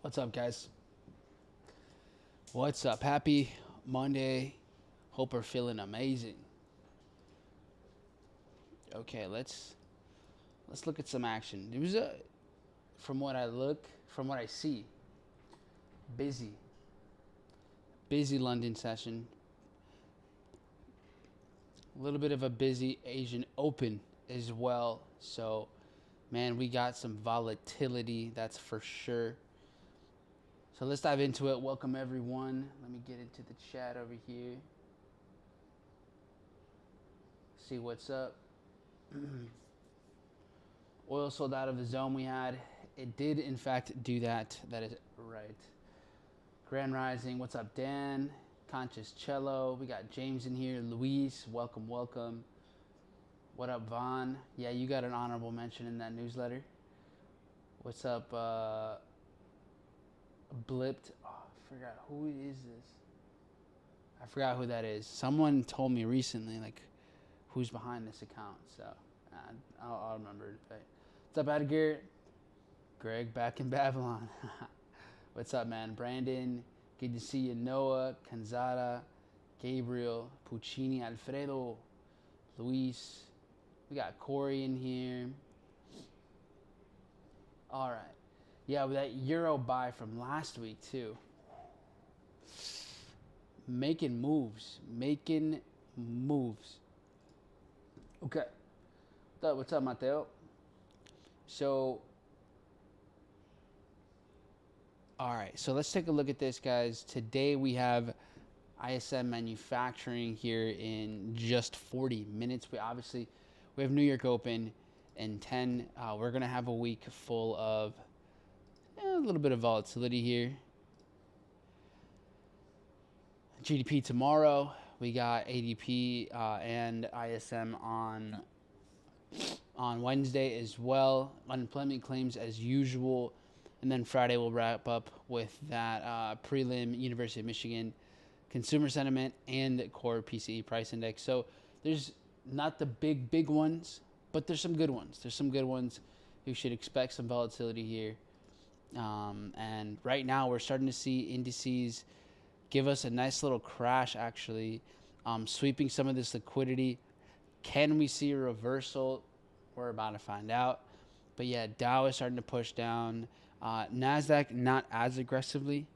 What's up, guys? What's up? Happy Monday. Hope we're feeling amazing. Okay, let's look at some action. It was from what I see, busy, busy London session. A little bit of a busy Asian Open as well. So, man, we got some volatility. That's for sure. So let's dive into it. Welcome everyone. Let me get into the chat over here. See what's up. Oil sold out of the zone we had. It did in fact do that. That is right. Grand Rising. What's up, Dan? Conscious Cello. We got James in here. Luis. Welcome, welcome. What up, Vaughn? Yeah, you got an honorable mention in that newsletter. What's up, Blipped? Oh, I forgot. Who is this? I forgot who that is. Someone told me recently, like, who's behind this account. So I'll remember it. What's up, Edgar? Greg back in Babylon. What's up, man? Brandon, good to see you. Noah, Canzada, Gabriel, Puccini, Alfredo, Luis. We got Corey in here. All right. Yeah, with that Euro buy from last week, too. Making moves. Okay. What's up, Mateo? So, all right. So let's take a look at this, guys. Today we have ISM manufacturing here in just 40 minutes. We have New York Open in 10. We're going to have a week full of a little bit of volatility here. GDP tomorrow. We got ADP and ISM on Wednesday as well. Unemployment claims as usual. And then Friday we'll wrap up with that prelim University of Michigan consumer sentiment and core PCE price index. So there's not the big ones, but there's some good ones. You should expect some volatility here. And right now we're starting to see indices give us a nice little crash, actually, sweeping some of this liquidity. Can we see a reversal? We're about to find out. But yeah, Dow is starting to push down. NASDAQ not as aggressively,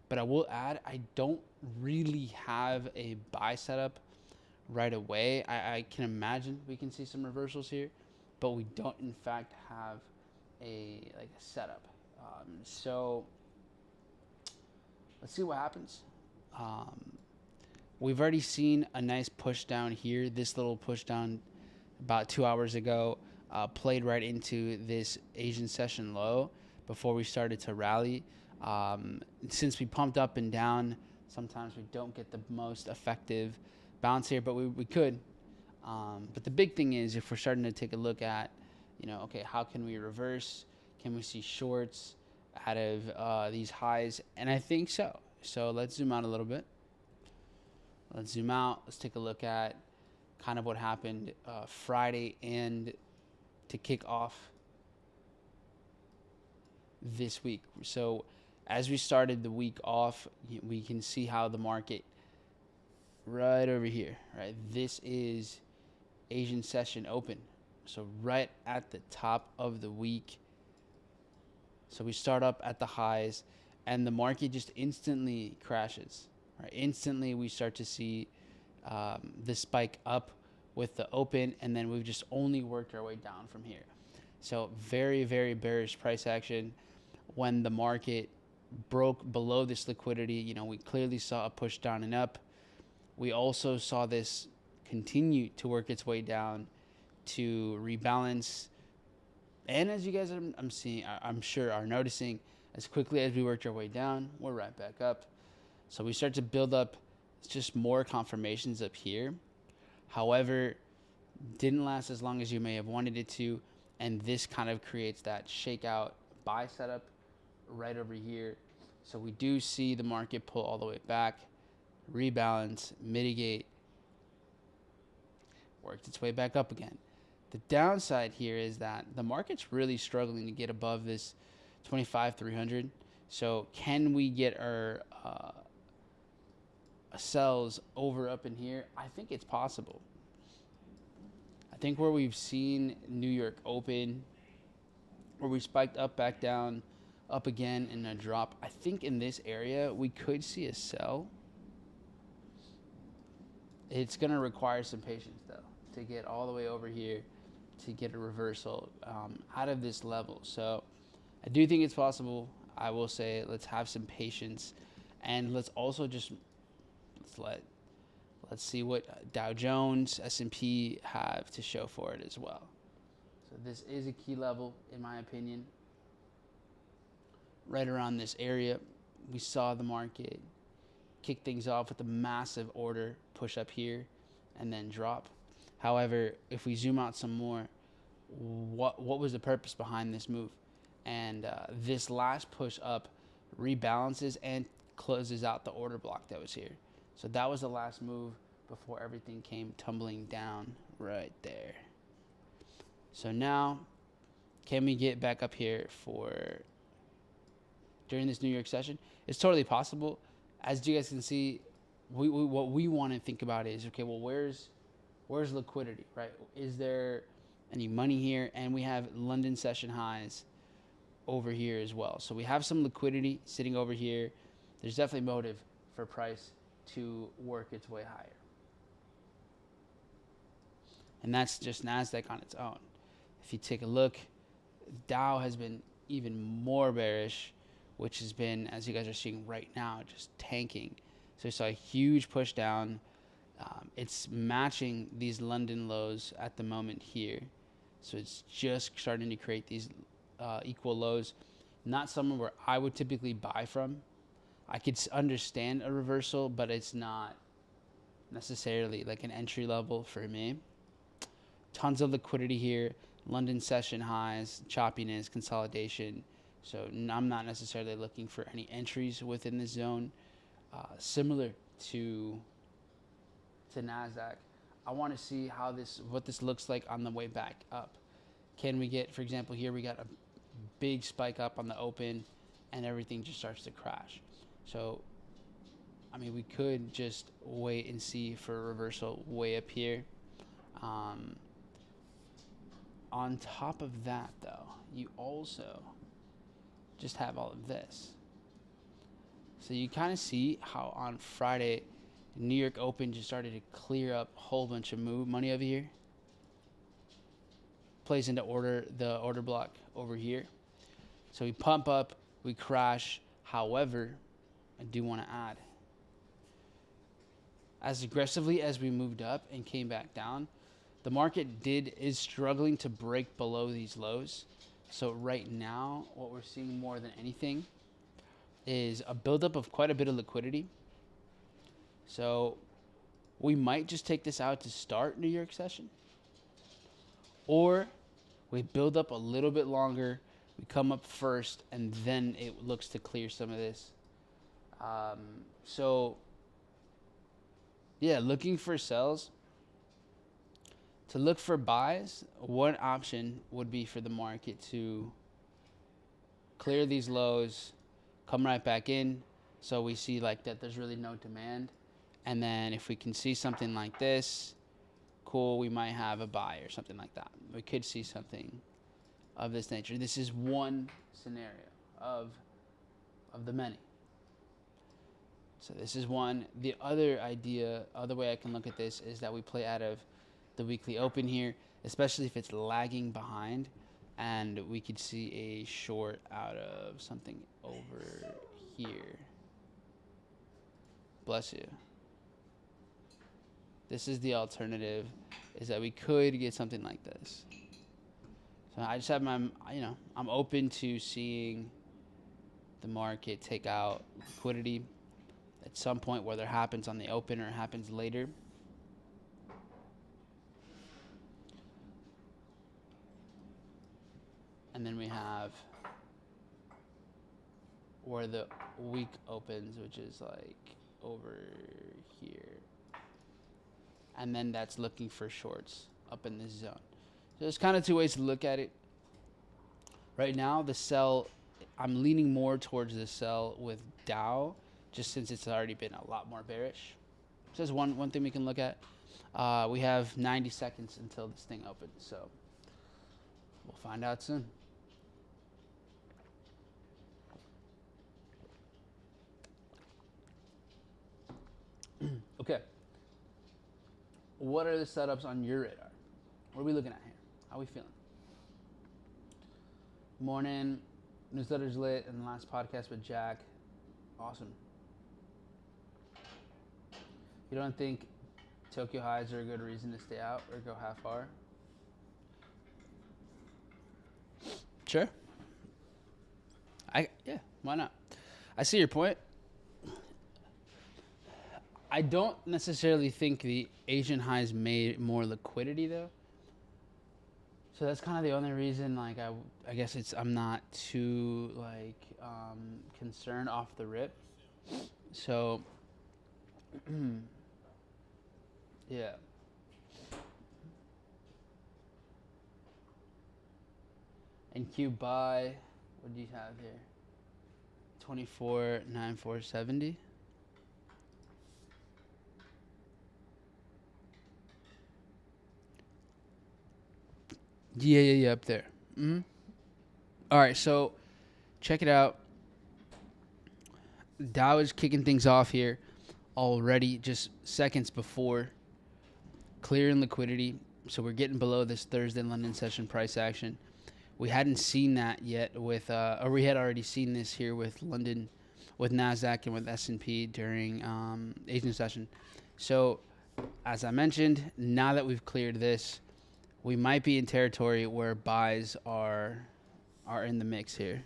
but I will add I don't really have a buy setup right away. I can imagine we can see some reversals here, but we don't in fact have a setup. So let's see what happens. We've already seen a nice push down here. This little push down about 2 hours ago played right into this Asian session low before we started to rally. Since we pumped up and down, sometimes we don't get the most effective bounce here, but we could. But the big thing is if we're starting to take a look at, okay, how can we reverse? Can we see shorts out of these highs? And I think so. So let's zoom out a little bit. Let's zoom out. Let's take a look at kind of what happened Friday and to kick off this week. So as we started the week off, we can see how the market right over here, right? This is Asian session open. So right at the top of the week. So we start up at the highs and the market just instantly crashes. Right? Instantly we start to see the spike up with the open, and then we've just only worked our way down from here. So very, very bearish price action. When the market broke below this liquidity, we clearly saw a push down and up. We also saw this continue to work its way down to rebalance. And as you guys I'm sure are noticing, as quickly as we worked our way down, we're right back up. So we start to build up just more confirmations up here. However, didn't last as long as you may have wanted it to. And this kind of creates that shakeout buy setup right over here. So we do see the market pull all the way back, rebalance, mitigate, worked its way back up again. The downside here is that the market's really struggling to get above this 25,300. So can we get our sells over up in here? I think it's possible. I think where we've seen New York open, where we spiked up, back down, up again, and a drop, I think in this area we could see a sell. It's going to require some patience, though, to get all the way over here to get a reversal out of this level. So I do think it's possible. I will say let's have some patience, and let's also just let's see what Dow Jones, S&P have to show for it as well. So this is a key level, in my opinion. Right around this area, we saw the market kick things off with a massive order push up here and then drop. However, if we zoom out some more, what was the purpose behind this move? And this last push up rebalances and closes out the order block that was here. So that was the last move before everything came tumbling down right there. So now, can we get back up here for during this New York session? It's totally possible. As you guys can see, what we want to think about is, okay, well, where's liquidity, right? Is there any money here? And we have London session highs over here as well. So we have some liquidity sitting over here. There's definitely motive for price to work its way higher. And that's just NASDAQ on its own. If you take a look, Dow has been even more bearish, which has been, as you guys are seeing right now, just tanking. So we saw a huge push down. It's matching these London lows at the moment here. So it's just starting to create these equal lows. Not somewhere where I would typically buy from. I could understand a reversal, but it's not necessarily like an entry level for me. Tons of liquidity here. London session highs, choppiness, consolidation. So I'm not necessarily looking for any entries within this zone. Similar to NASDAQ, I want to see what this looks like on the way back up. Can we get, for example, here we got a big spike up on the open and everything just starts to crash. So, I mean, we could just wait and see for a reversal way up here. On top of that, though, you also just have all of this. So you kind of see how on Friday, New York Open just started to clear up a whole bunch of money over here. Plays into the order block over here. So we pump up, we crash. However, I do want to add, as aggressively as we moved up and came back down, the market is struggling to break below these lows. So right now, what we're seeing more than anything is a buildup of quite a bit of liquidity. So we might just take this out to start New York session, or we build up a little bit longer, we come up first, and then it looks to clear some of this. So yeah, looking for sells. To look for buys, one option would be for the market to clear these lows, come right back in, so we see like that there's really no demand. And then if we can see something like this, cool, we might have a buy or something like that. We could see something of this nature. This is one scenario of the many. So this is one. The other way I can look at this is that we play out of the weekly open here, especially if it's lagging behind, and we could see a short out of something over here. Bless you. This is the alternative, is that we could get something like this. So I just have I'm open to seeing the market take out liquidity at some point, whether it happens on the open or it happens later. And then we have where the week opens, which is like over here. And then that's looking for shorts up in this zone. So there's kind of two ways to look at it. Right now, the sell I'm leaning more towards the sell with Dow, just since it's already been a lot more bearish. So that's one thing we can look at. We have 90 seconds until this thing opens, so we'll find out soon. Okay. What are the setups on your radar? What are we looking at here? How are we feeling? Morning. Newsletter's lit, and the last podcast with Jack. Awesome. You don't think Tokyo highs are a good reason to stay out or go half hour? Sure. Yeah, why not? I see your point. I don't necessarily think the Asian highs made more liquidity though. So that's kind of the only reason, like, I guess I'm not too, like, concerned off the rip. So, yeah. And Q buy, what do you have here? 24.9470. Yeah, up there. All right, so check it out. Dow is kicking things off here already, just seconds before clearing liquidity. So we're getting below this Thursday London session price action. We hadn't seen that yet with, or we had already seen this here with London, with NASDAQ and with S&P during Asian session. So as I mentioned, now that we've cleared this, we might be in territory where buys are in the mix here.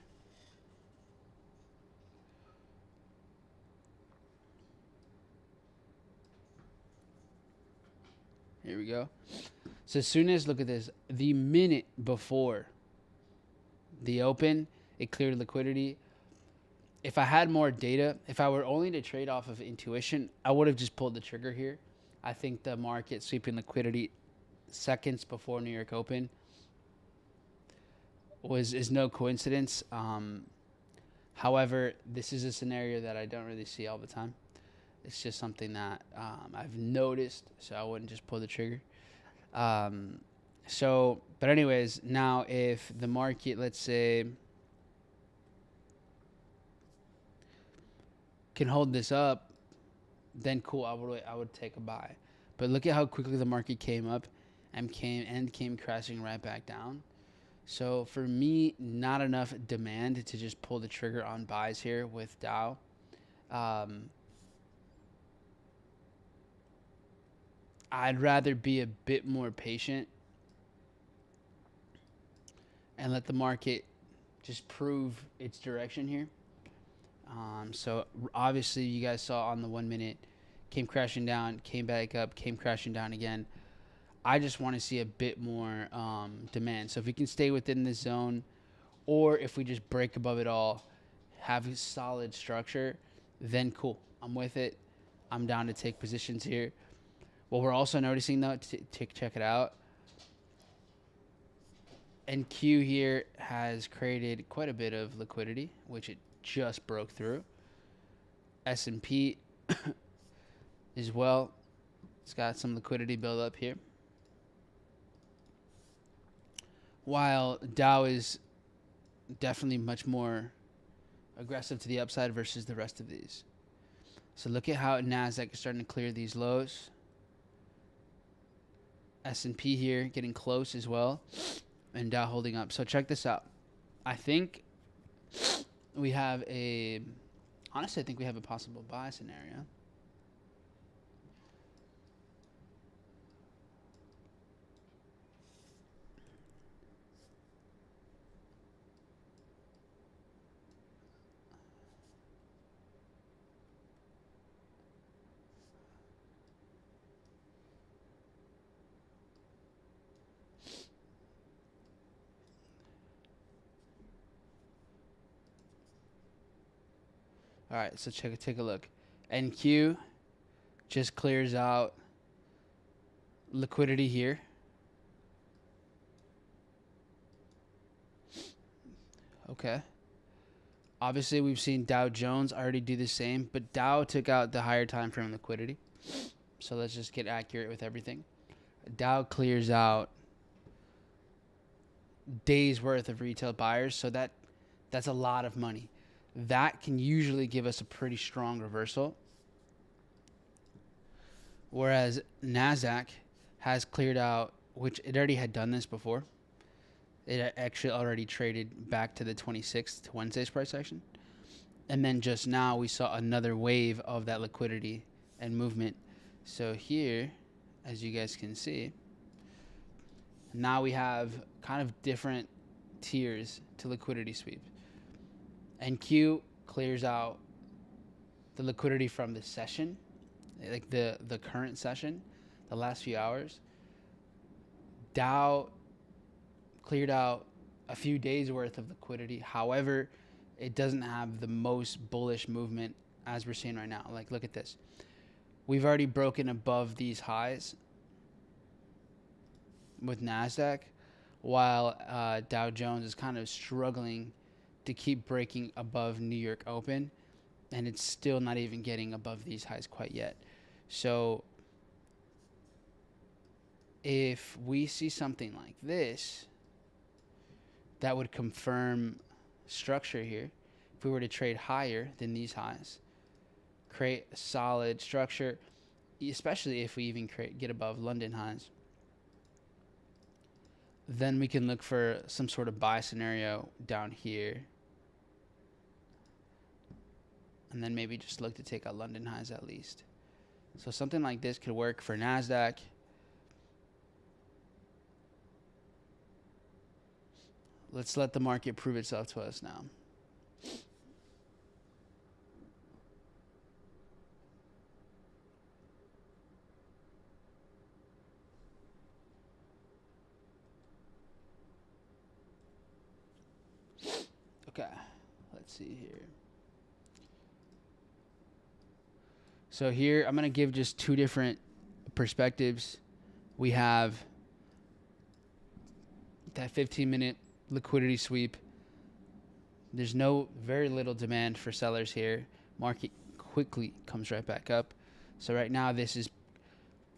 Here we go. So as soon as, look at this, the minute before the open, it cleared liquidity. If I had more data, if I were only to trade off of intuition, I would have just pulled the trigger here. I think the market sweeping liquidity seconds before New York Open is no coincidence. However, this is a scenario that I don't really see all the time. It's just something that I've noticed, so I wouldn't just pull the trigger. But anyways, now if the market, let's say, can hold this up, then cool, I would take a buy. But look at how quickly the market came up and came crashing right back down. So for me, not enough demand to just pull the trigger on buys here with Dow. I'd rather be a bit more patient and let the market just prove its direction here. So obviously you guys saw on the 1 minute, came crashing down, came back up, came crashing down again. I just want to see a bit more demand. So if we can stay within this zone, or if we just break above it all, have a solid structure, then cool. I'm with it. I'm down to take positions here. What we're also noticing, though, check it out. NQ here has created quite a bit of liquidity, which it just broke through. S&P as well. It's got some liquidity build up here. While Dow is definitely much more aggressive to the upside versus the rest of these. So look at how NASDAQ is starting to clear these lows. S&P here getting close as well. And Dow holding up. So check this out. I think we have honestly, I think we have a possible buy scenario. All right, so take a look. NQ just clears out liquidity here. Okay. Obviously, we've seen Dow Jones already do the same, but Dow took out the higher time frame liquidity. So let's just get accurate with everything. Dow clears out days worth of retail buyers, so that's a lot of money. That can usually give us a pretty strong reversal. Whereas Nasdaq has cleared out, which it already had done this before. It actually already traded back to the 26th, to Wednesday's price action. And then just now we saw another wave of that liquidity and movement. So here, as you guys can see, now we have kind of different tiers to liquidity sweep. NQ clears out the liquidity from the session, like the current session, the last few hours. Dow cleared out a few days worth of liquidity. However, it doesn't have the most bullish movement as we're seeing right now. Like, look at this. We've already broken above these highs with Nasdaq, while Dow Jones is kind of struggling to keep breaking above New York Open, and it's still not even getting above these highs quite yet. So if we see something like this, that would confirm structure here. If we were to trade higher than these highs, create a solid structure, especially if we even get above London highs, then we can look for some sort of buy scenario down here, and then maybe just look to take out London highs at least. So something like this could work for Nasdaq. Let's let the market prove itself to us now. Okay, let's see here. So here, I'm going to give just two different perspectives. We have that 15-minute liquidity sweep. There's very little demand for sellers here. Market quickly comes right back up. So right now, this is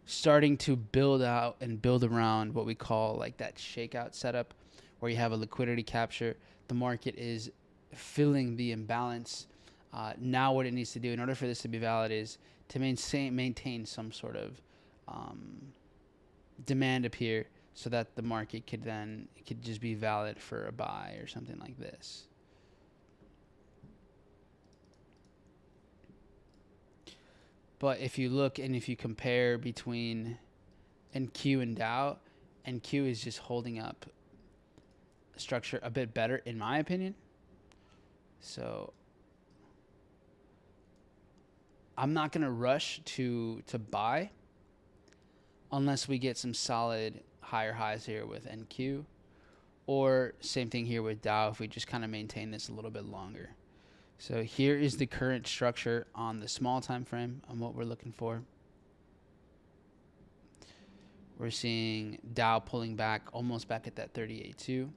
starting to build out and build around what we call like that shakeout setup, where you have a liquidity capture. The market is filling the imbalance. Now what it needs to do in order for this to be valid is to maintain some sort of demand up here, so that the market could just be valid for a buy or something like this. But if you look and if you compare between NQ and Dow, NQ is just holding up structure a bit better in my opinion. So I'm not going to rush to buy unless we get some solid higher highs here with NQ, or same thing here with Dow if we just kind of maintain this a little bit longer. So here is the current structure on the small time frame on what we're looking for. We're seeing Dow pulling back almost back at that 38.2.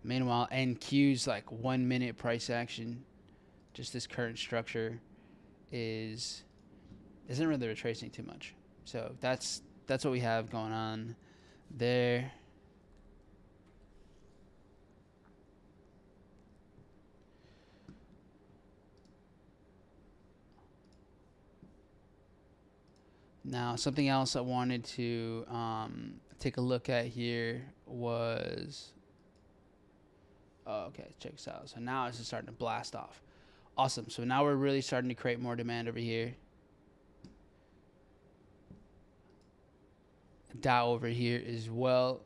Meanwhile, NQ's like 1 minute price action, just this current structure isn't really retracing too much. So that's what we have going on there. Now, something else I wanted to take a look at here was, okay, check this out. So now it's just starting to blast off. Awesome. So now we're really starting to create more demand over here. Dow over here as well.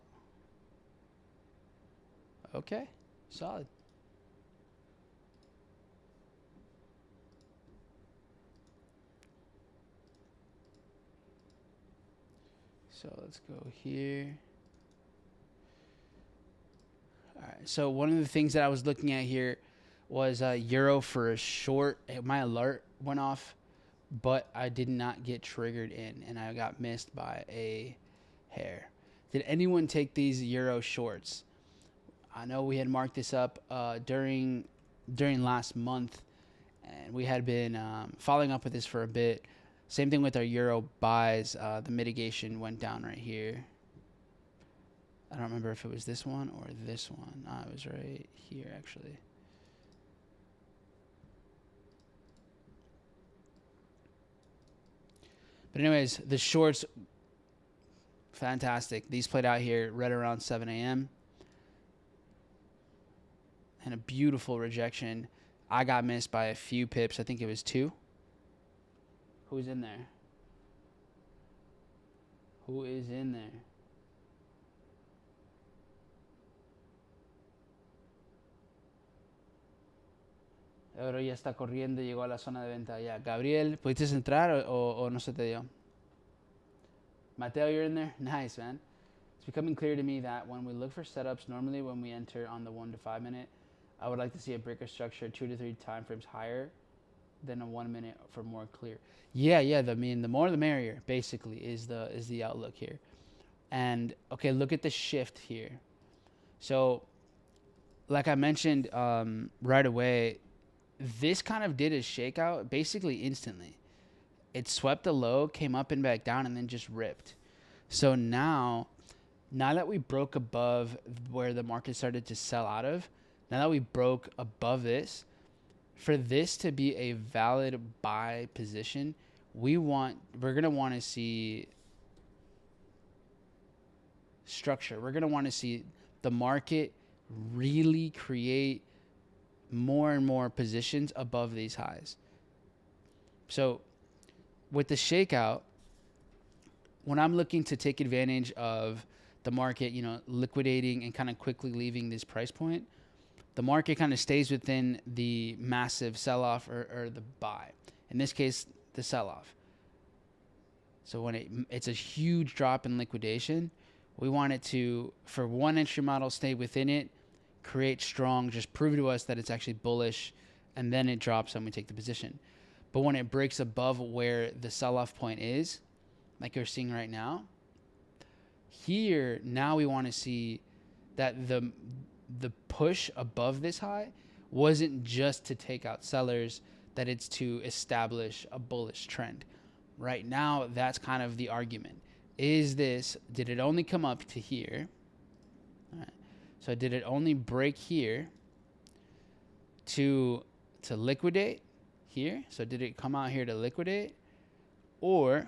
Okay, solid. So let's go here. All right. So one of the things that I was looking at here was euro for a short. My alert went off, but I did not get triggered in, and I got missed by a hair. Did anyone take these euro shorts? I know we had marked this up during during last month, and we had been following up with this for a bit. Same thing with our euro buys. The mitigation went down right here. I don't remember if it was this one or this one. It was right here, actually. But anyways, the shorts, fantastic. These played out here right around 7 a.m. And a beautiful rejection. I got missed by a few pips. I think it was 2. Who's in there? Who is in there? Euro ya está corriendo, llegó a la zona de venta ya. Gabriel, ¿pudiste entrar o no se te dio? Mateo, you're in there? Nice, man. It's becoming clear to me that when we look for setups, normally when we enter on the 1 to 5 minute, I would like to see a breaker structure 2 to 3 time frames higher than a 1 minute for more clear. Yeah. The more the merrier, basically, is the outlook here. And okay, look at the shift here. So, like I mentioned right away, this kind of did a shakeout basically instantly. It swept the low, came up and back down, and then just ripped. So now that we broke above where the market started to sell out of, now that we broke above this, for this to be a valid buy position, we're going to want to see structure. We're going to want to see the market really create more and more positions above these highs. So with the shakeout, when I'm looking to take advantage of the market, liquidating and kind of quickly leaving this price point, the market kind of stays within the massive sell-off or the buy. In this case, the sell-off. So when it's a huge drop in liquidation, we want it to, for one entry model, stay within it, create strong, just prove to us that it's actually bullish, and then it drops and we take the position. But when it breaks above where the sell-off point is, like you're seeing right now, here, now we want to see that the push above this high wasn't just to take out sellers, that it's to establish a bullish trend. Right now, that's kind of the argument. Did it only come up to here? All right. So did it only break here to liquidate here? So did it come out here to liquidate? Or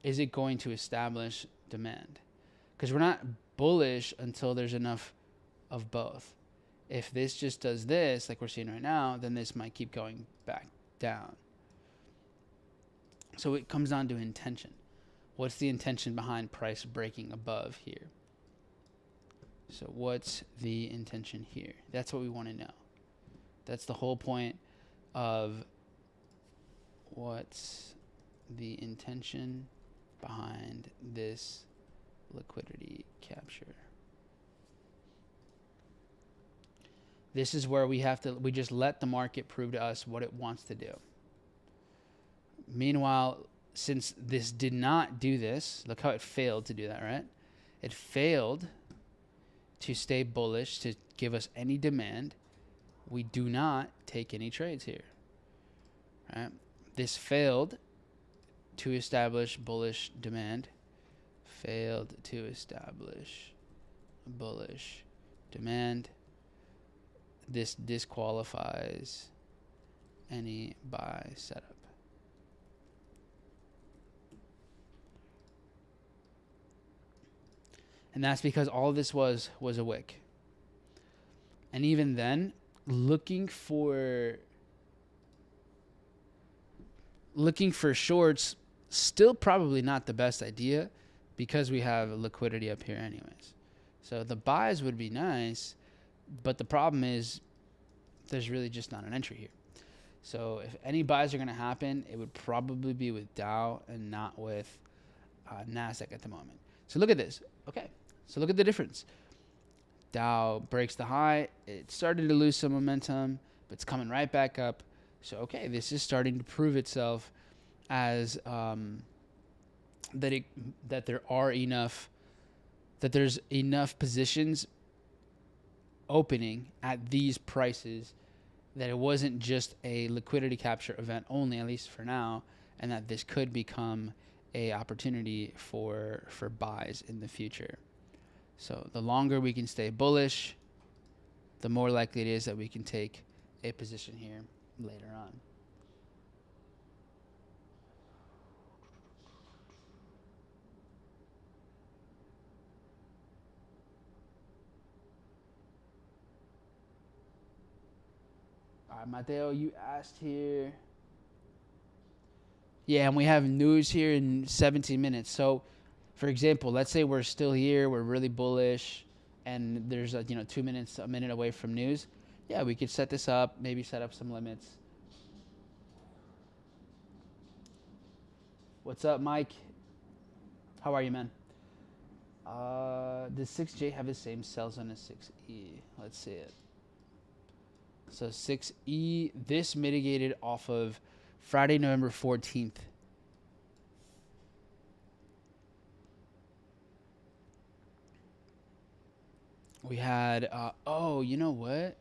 is it going to establish demand? Because we're not bullish until there's enough of both. If this just does this, like we're seeing right now, then this might keep going back down. So it comes down to intention. What's the intention behind price breaking above here? So what's the intention here? That's what we want to know. That's the whole point of what's the intention behind this liquidity capture. This is where we just let the market prove to us what it wants to do. Meanwhile, since this did not do this, look how it failed to do that, right? It failed to stay bullish, to give us any demand. We do not take any trades here, right? This failed to establish bullish demand. Failed to establish bullish demand. This disqualifies any buy setup. And that's because all of this was a wick. And even then, looking for shorts, still probably not the best idea because we have liquidity up here anyways. So the buys would be nice, but the problem is there's really just not an entry here. So if any buys are going to happen, it would probably be with Dow and not with NASDAQ at the moment. So look at this. Okay. So look at the difference. Dow breaks the high. It started to lose some momentum, but it's coming right back up. So, okay, this is starting to prove itself as that there's enough positions opening at these prices, that it wasn't just a liquidity capture event only, at least for now, and that this could become a opportunity for buys in the future. So the longer we can stay bullish, the more likely it is that we can take a position here later on. All right, Mateo, you asked here. Yeah, and we have news here in 17 minutes. So, for example, let's say we're still here, we're really bullish, and there's a 2 minutes, a minute away from news. Yeah, we could set this up, maybe set up some limits. What's up, Mike? How are you, man? Does 6J have the same sell zone as 6E? Let's see it. So 6E, this mitigated off of Friday, November 14th. We had, oh, you know what?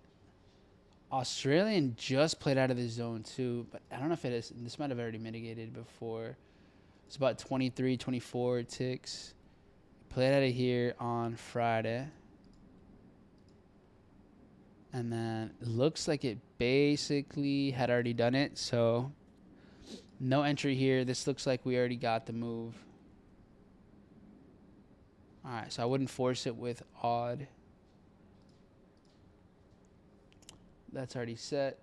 Australian just played out of the zone too, but I don't know if it is. This might have already mitigated before. It's about 23, 24 ticks. Played out of here on Friday. And then it looks like it basically had already done it. So no entry here. This looks like we already got the move. All right, so I wouldn't force it with odd. That's already set.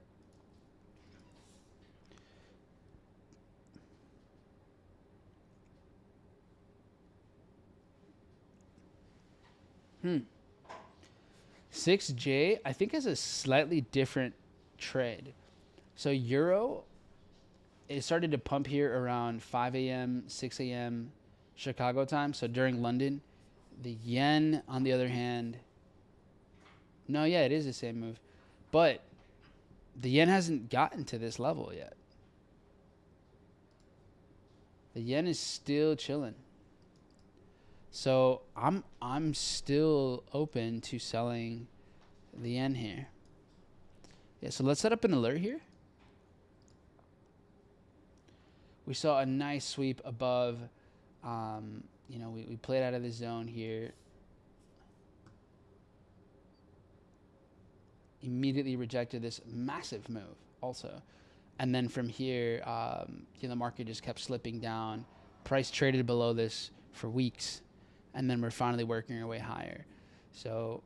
Hmm. 6J, I think, has a slightly different trade. So Euro, it started to pump here around 5 a.m., 6 a.m. Chicago time. So during London. The yen, on the other hand, no, yeah, it is the same move. But the yen hasn't gotten to this level yet. The yen is still chilling. So I'm still open to selling the yen here. Yeah, so let's set up an alert here. We saw a nice sweep above. We played out of the zone here. Immediately rejected this massive move also. And then from here, the market just kept slipping down. Price traded below this for weeks. And then we're finally working our way higher. So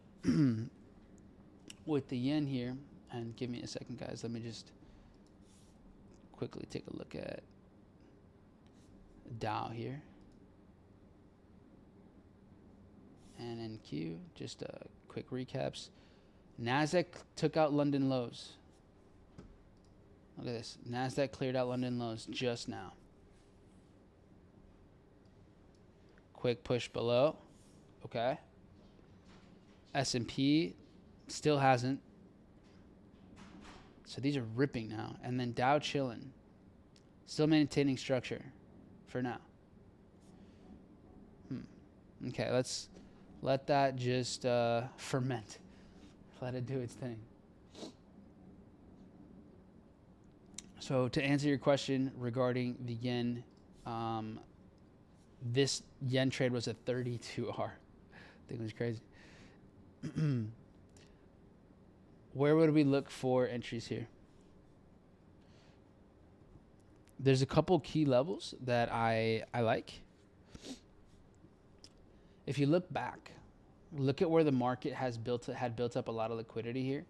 with the yen here, and give me a second, guys. Let me just quickly take a look at Dow here. And NQ, just quick recaps. NASDAQ took out London lows. Look at this. NASDAQ cleared out London lows just now. Quick push below. Okay. S&P still hasn't. So these are ripping now. And then Dow chilling. Still maintaining structure for now. Okay, let's let that just ferment. Let it do its thing. So to answer your question regarding the yen, this yen trade was a 32R. I think it was crazy. Where would we look for entries here? There's a couple key levels that I like. If you look back, look at where the market had built up a lot of liquidity here.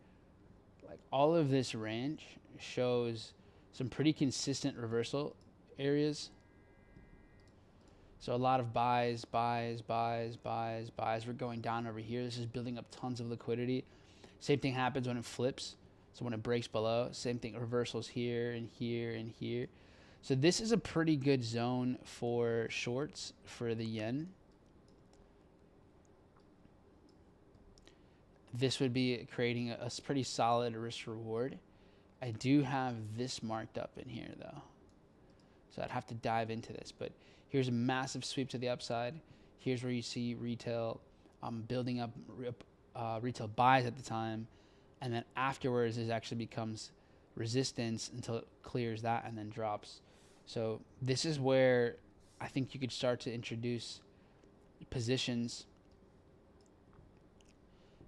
Like all of this range shows some pretty consistent reversal areas. So a lot of buys. We're going down over here. This is building up tons of liquidity. Same thing happens when it flips. So when it breaks below, same thing, reversals here and here and here. So this is a pretty good zone for shorts for the yen. This would be creating a pretty solid risk reward. I do have this marked up in here though. So I'd have to dive into this, but here's a massive sweep to the upside. Here's where you see retail building up retail buys at the time, and then afterwards it actually becomes resistance until it clears that and then drops. So this is where I think you could start to introduce positions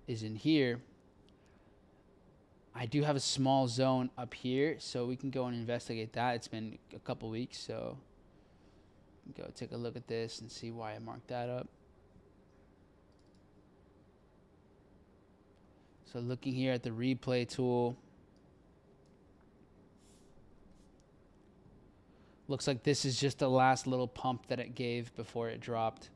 is in here. I do have a small zone up here, so we can go and investigate that. It's been a couple weeks, so go take a look at this and see why I marked that up. So looking here at the replay tool, looks like this is just the last little pump that it gave before it dropped.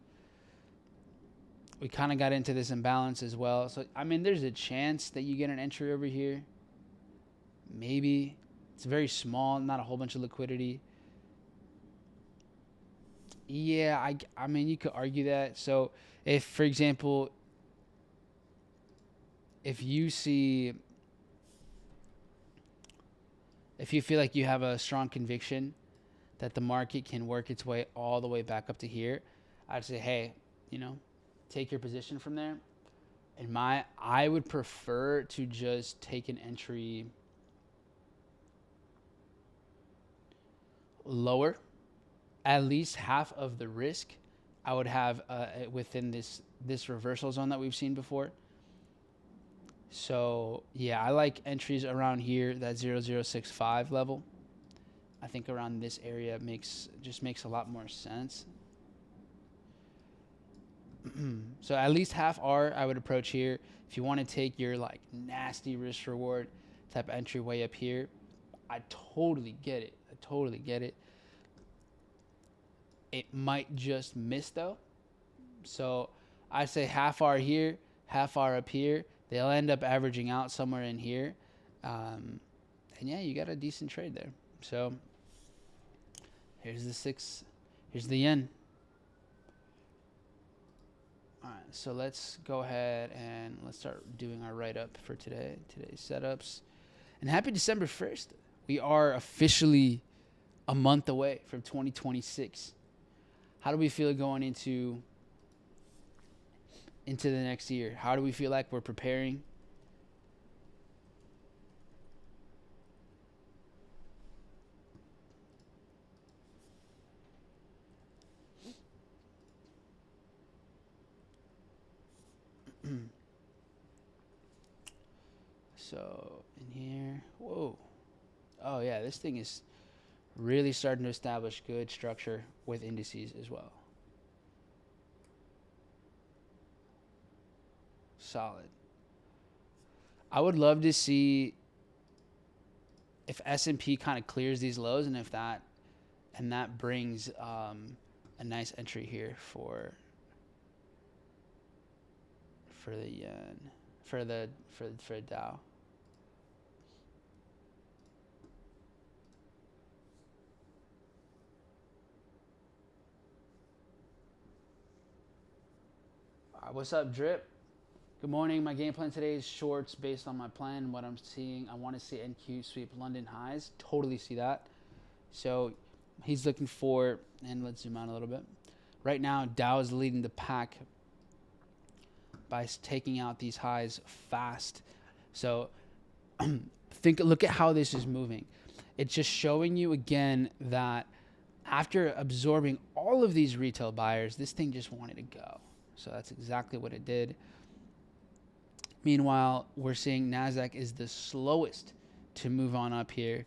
We kind of got into this imbalance as well. So, I mean, there's a chance that you get an entry over here. Maybe. It's very small, not a whole bunch of liquidity. Yeah, I mean, you could argue that. So, if, for example, if you feel like you have a strong conviction that the market can work its way all the way back up to here, I'd say, hey, take your position from there. I would prefer to just take an entry lower. At least half of the risk I would have within this reversal zone that we've seen before. So yeah, I like entries around here, that 0065 level. I think around this area makes a lot more sense. So at least half R I would approach here. If you want to take your like nasty risk reward type of entry way up here, I totally get it. It might just miss though. So I say half R here, half R up here. They'll end up averaging out somewhere in here. And yeah, you got a decent trade there. So here's the yen. All right, so let's go ahead and let's start doing our write-up for today's setups. And happy December 1st. We are officially a month away from 2026. How do we feel going into the next year? How do we feel like we're preparing? So in here, whoa. Oh yeah, this thing is really starting to establish good structure with indices as well. Solid. I would love to see if S&P kind of clears these lows, and if that brings a nice entry here for the yen, for Dow. What's up, Drip? Good morning. My game plan today is shorts based on my plan and what I'm seeing. I want to see NQ sweep London highs. Totally see that. So he's looking for, and let's zoom out a little bit. Right now, Dow is leading the pack by taking out these highs fast. So look at how this is moving. It's just showing you again that after absorbing all of these retail buyers, this thing just wanted to go. So that's exactly what it did. Meanwhile, we're seeing NASDAQ is the slowest to move on up here.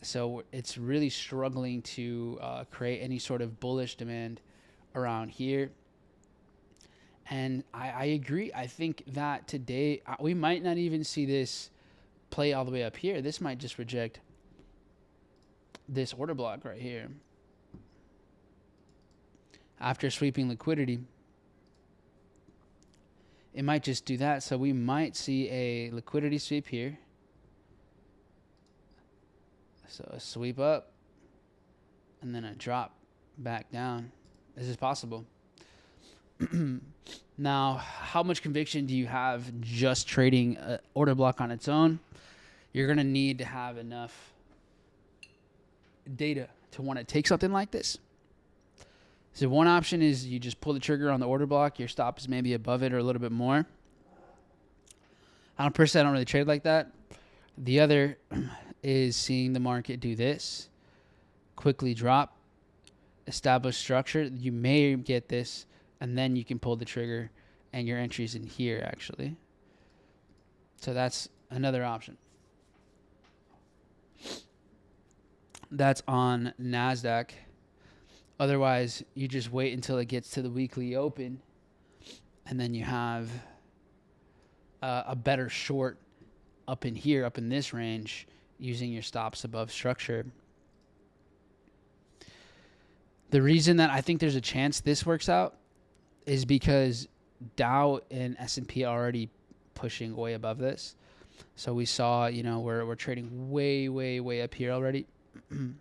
So it's really struggling to create any sort of bullish demand around here. And I agree. I think that today we might not even see this play all the way up here. This might just reject this order block right here. After sweeping liquidity, it might just do that. So we might see a liquidity sweep here. So a sweep up and then a drop back down. This is possible. Now, how much conviction do you have just trading an order block on its own? You're going to need to have enough data to want to take something like this. So one option is you just pull the trigger on the order block. Your stop is maybe above it or a little bit more. Personally, I don't really trade like that. The other is seeing the market do this, quickly drop, establish structure. You may get this, and then you can pull the trigger, and your entry's in here, actually. So that's another option. That's on NASDAQ. Otherwise, you just wait until it gets to the weekly open, and then you have a better short up in here, up in this range, using your stops above structure. The reason that I think there's a chance this works out is because Dow and S&P are already pushing way above this. So we saw, you know, we're trading way up here already. So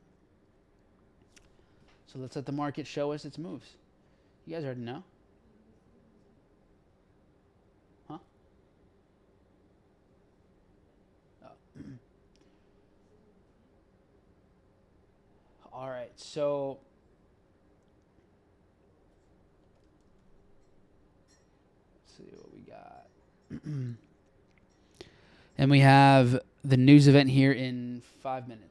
let's let the market show us its moves. You guys already know. Huh? Oh. All right, so let's see what we got. And we have the news event here in 5 minutes.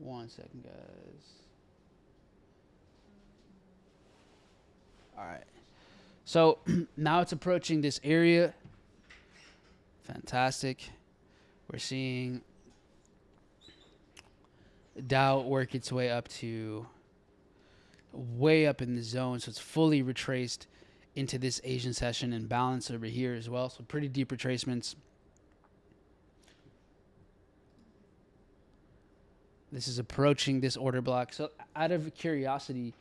One second, guys. All right. So now it's approaching this area. Fantastic. We're seeing Dow work its way up to way up in the zone. So it's fully retraced into this Asian session and balance over here as well. So pretty deep retracements. This is approaching this order block. So out of curiosity,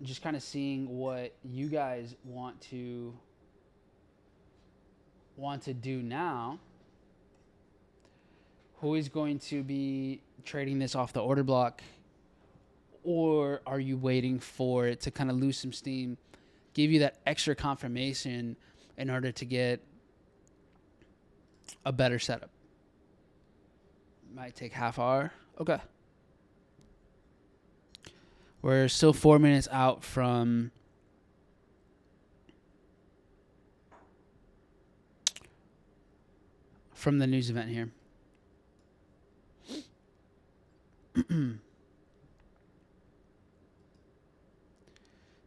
just kind of seeing what you guys want to do now. Who is going to be trading this off the order block? Or are you waiting for it to kind of lose some steam, give you that extra confirmation in order to get a better setup? Might take half hour. Okay. We're still 4 minutes out from the news event here.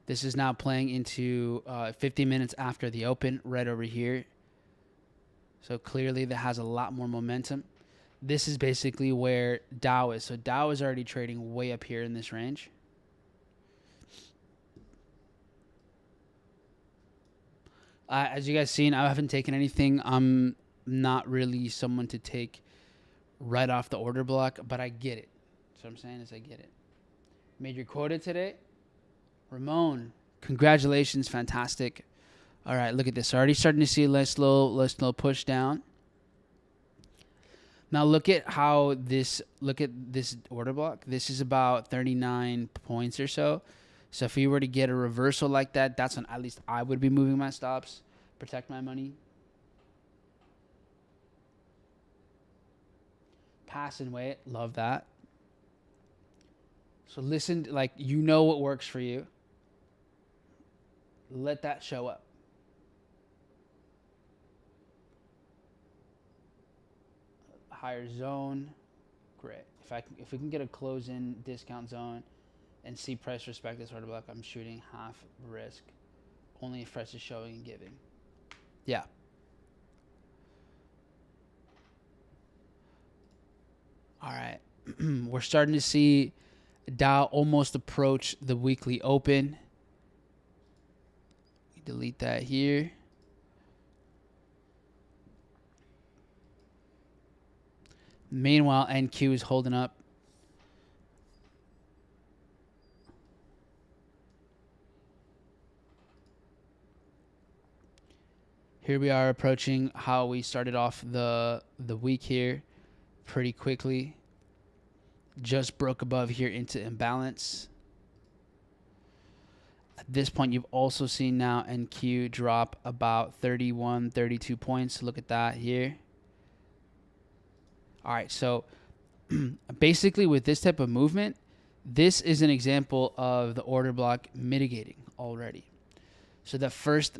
This is now playing into 50 minutes after the open, right over here. So clearly that has a lot more momentum. This is basically where Dow is. So Dow is already trading way up here in this range. As you guys seen, I haven't taken anything. I'm not really someone to take right off the order block, but I get it. So what I'm saying is I get it. Made your quota today. Ramon, congratulations. Fantastic. All right, look at this. Already starting to see a less slow push down. Now look at this order block. This is about 39 points or so. So if you were to get a reversal like that, that's when at least I would be moving my stops, protect my money. Pass and wait, love that. So listen, like, you know what works for you. Let that show up. Higher zone, great. If we can get a close-in discount zone and see price respect this order block, I'm shooting half risk. Only if price is showing and giving. Yeah. All right. We're starting to see Dow almost approach the weekly open. Delete that here. Meanwhile, NQ is holding up. Here we are approaching how we started off the week here pretty quickly. Just broke above here into imbalance. At this point, you've also seen now NQ drop about 31, 32 points. Look at that here. All right, so basically with this type of movement, this is an example of the order block mitigating already. So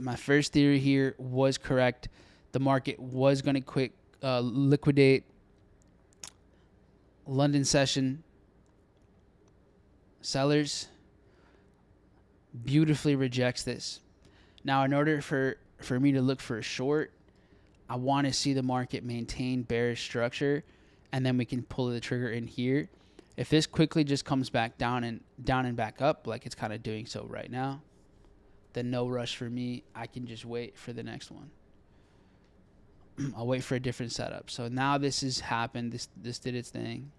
my first theory here was correct. The market was going to liquidate London session sellers. Beautifully rejects this. Now, in order for me to look for a short, I want to see the market maintain bearish structure, and then we can pull the trigger in here. If this quickly just comes back down and back up like it's kind of doing so right now, then no rush for me. I can just wait for the next one. I'll wait for a different setup. So now this has happened. This did its thing.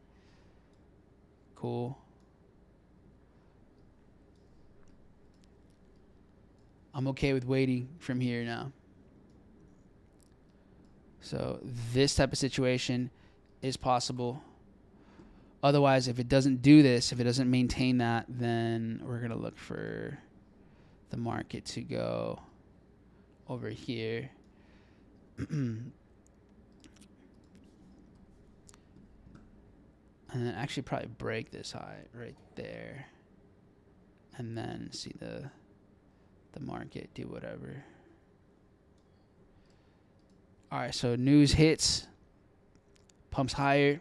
Cool. I'm okay with waiting from here now. So this type of situation is possible. Otherwise, if it doesn't do this, if it doesn't maintain that, then we're going to look for the market to go over here. And then actually probably break this high right there. And then see the market do whatever. All right, so news hits, pumps higher.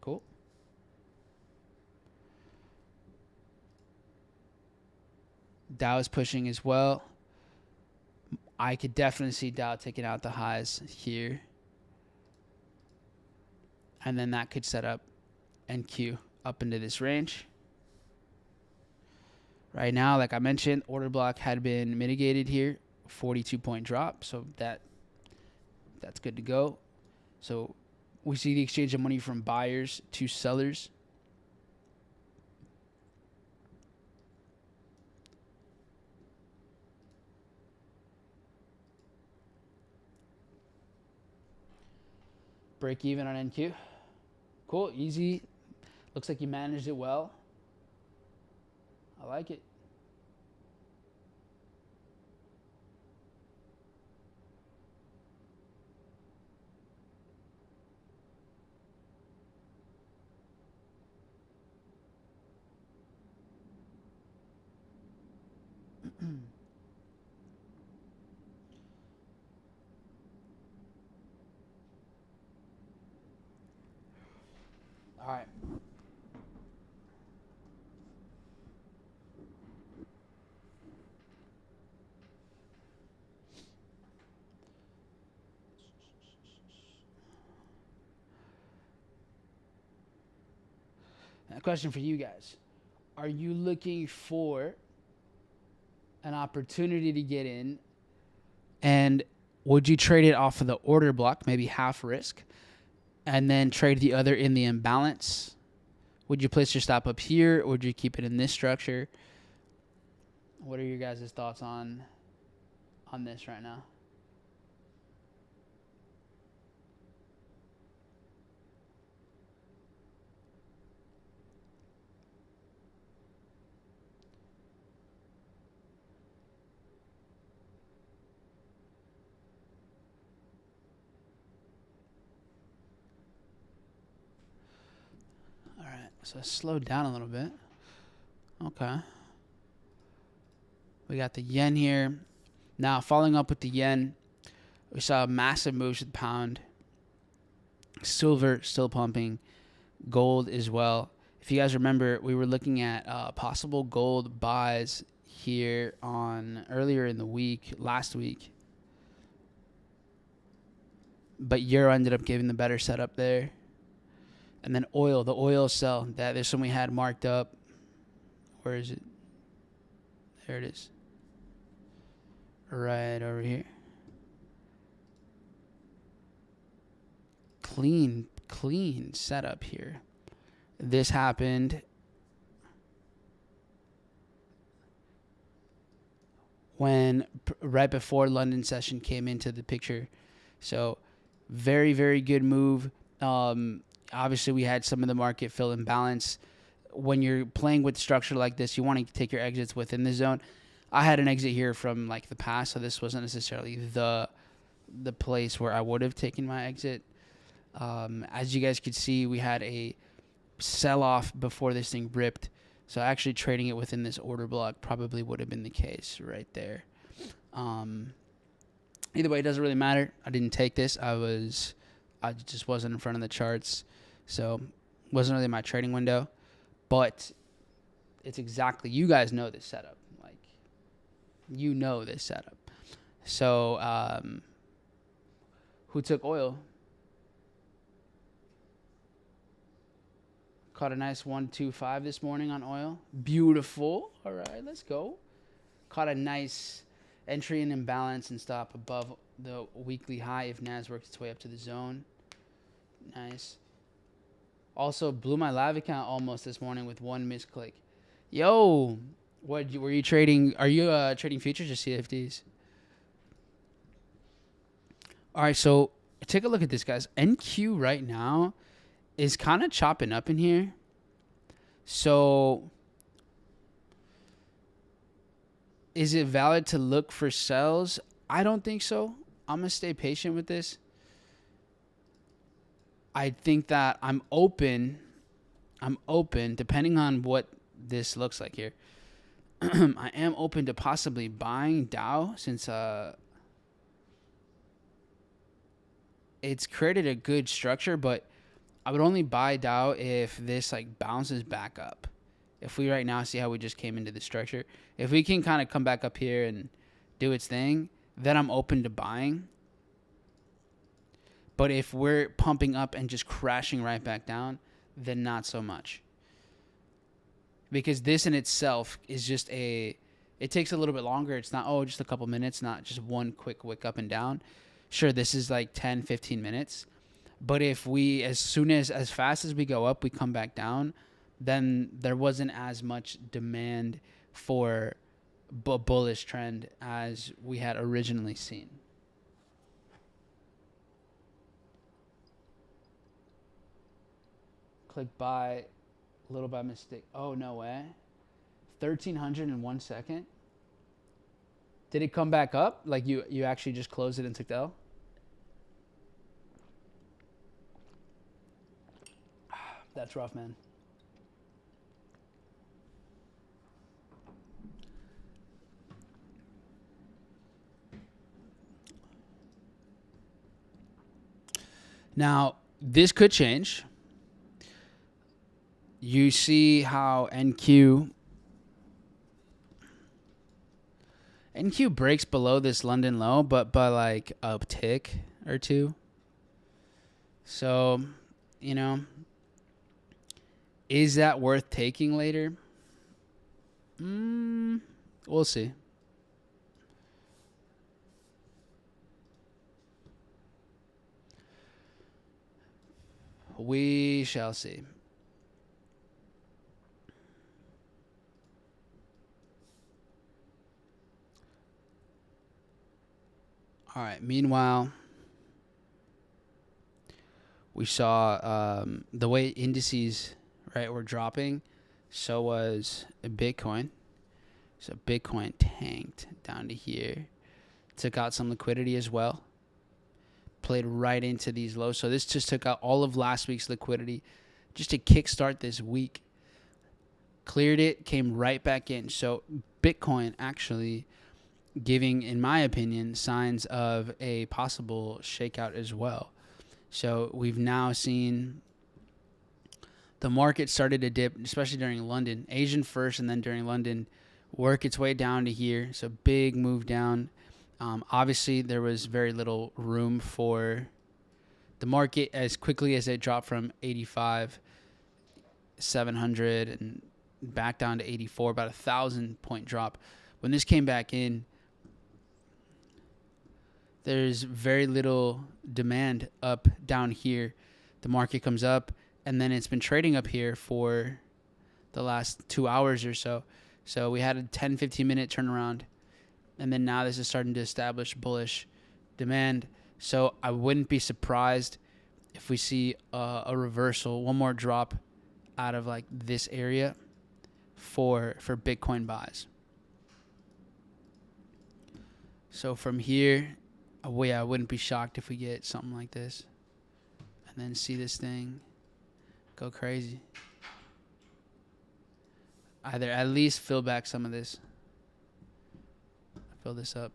Cool. Dow is pushing as well. I could definitely see Dow taking out the highs here. And then that could set up NQ up into this range. Right now, like I mentioned, order block had been mitigated here, 42-point drop, so that's good to go. So we see the exchange of money from buyers to sellers. Break even on NQ. Cool, easy. Looks like you managed it well. I like it. All right. A question for you guys. Are you looking for an opportunity to get in, and would you trade it off of the order block, maybe half risk, and then trade the other in the imbalance? Would you place your stop up here, or would you keep it in this structure? What are your guys' thoughts on this right now? All right, so slow down a little bit. Okay. We got the yen here. Now, following up with the yen, we saw massive moves to the pound. Silver still pumping. Gold as well. If you guys remember, we were looking at possible gold buys here on earlier in the week, last week. But euro ended up giving the better setup there. And then oil, the oil sell. There's some we had marked up. Where is it? There it is. Right over here. Clean setup here. This happened. right before London session came into the picture. So very, very good move. Obviously, we had some of the market fill in balance. When you're playing with structure like this, you want to take your exits within the zone. I had an exit here from like the past, so this wasn't necessarily the place where I would have taken my exit. As you guys could see, we had a sell-off before this thing ripped. So actually trading it within this order block probably would have been the case right there. Either way, it doesn't really matter. I didn't take this. I just wasn't in front of the charts. So wasn't really my trading window. But it's exactly, you guys know this setup. Like, you know this setup. So who took oil? Caught a nice 125 this morning on oil. Beautiful. All right, let's go. Caught a nice entry in imbalance and stop above the weekly high if NAS works its way up to the zone. Nice. Also blew my live account almost this morning with one misclick. Yo, what were you trading? Are you trading futures or CFDs? All right, so take a look at this, guys. NQ right now is kind of chopping up in here. So is it valid to look for sells? I don't think so. I'm going to stay patient with this. I think that I'm open depending on what this looks like here. I am open to possibly buying Dow since it's created a good structure, but I would only buy Dow if this like bounces back up. If we right now see how we just came into the structure, if we can kind of come back up here and do its thing, then I'm open to buying. But if we're pumping up and just crashing right back down, then not so much. Because this in itself is just it takes a little bit longer. It's not, just a couple minutes, not just one quick wick up and down. Sure, this is like 10, 15 minutes. But if we, as fast as we go up, we come back down, then there wasn't as much demand for a bullish trend as we had originally seen. Click buy, a little by mistake. Oh, no way. 1,300 in 1 second. Did it come back up? Like you actually just closed it and took the L? That's rough, man. Now, this could change. You see how NQ breaks below this London low, but by like a tick or two. So, is that worth taking later? We'll see. We shall see. All right. Meanwhile, we saw the way indices, right, were dropping. So was Bitcoin. So Bitcoin tanked down to here. Took out some liquidity as well. Played right into these lows. So this just took out all of last week's liquidity just to kickstart this week. Cleared it, came right back in. So Bitcoin actually giving, in my opinion, signs of a possible shakeout as well. So we've now seen the market started to dip, especially during London. Asian first and then during London, work its way down to here. So big move down. Obviously, there was very little room for the market as quickly as it dropped from 85,700 and back down to 84, about 1,000-point drop. When this came back in, there's very little demand up down here. The market comes up, and then it's been trading up here for the last 2 hours or so. So we had a 10, 15-minute turnaround. And then now this is starting to establish bullish demand. So I wouldn't be surprised if we see a reversal, one more drop out of like this area for Bitcoin buys. So from here, I wouldn't be shocked if we get something like this and then see this thing go crazy. Either at least fill back some of this. Fill this up.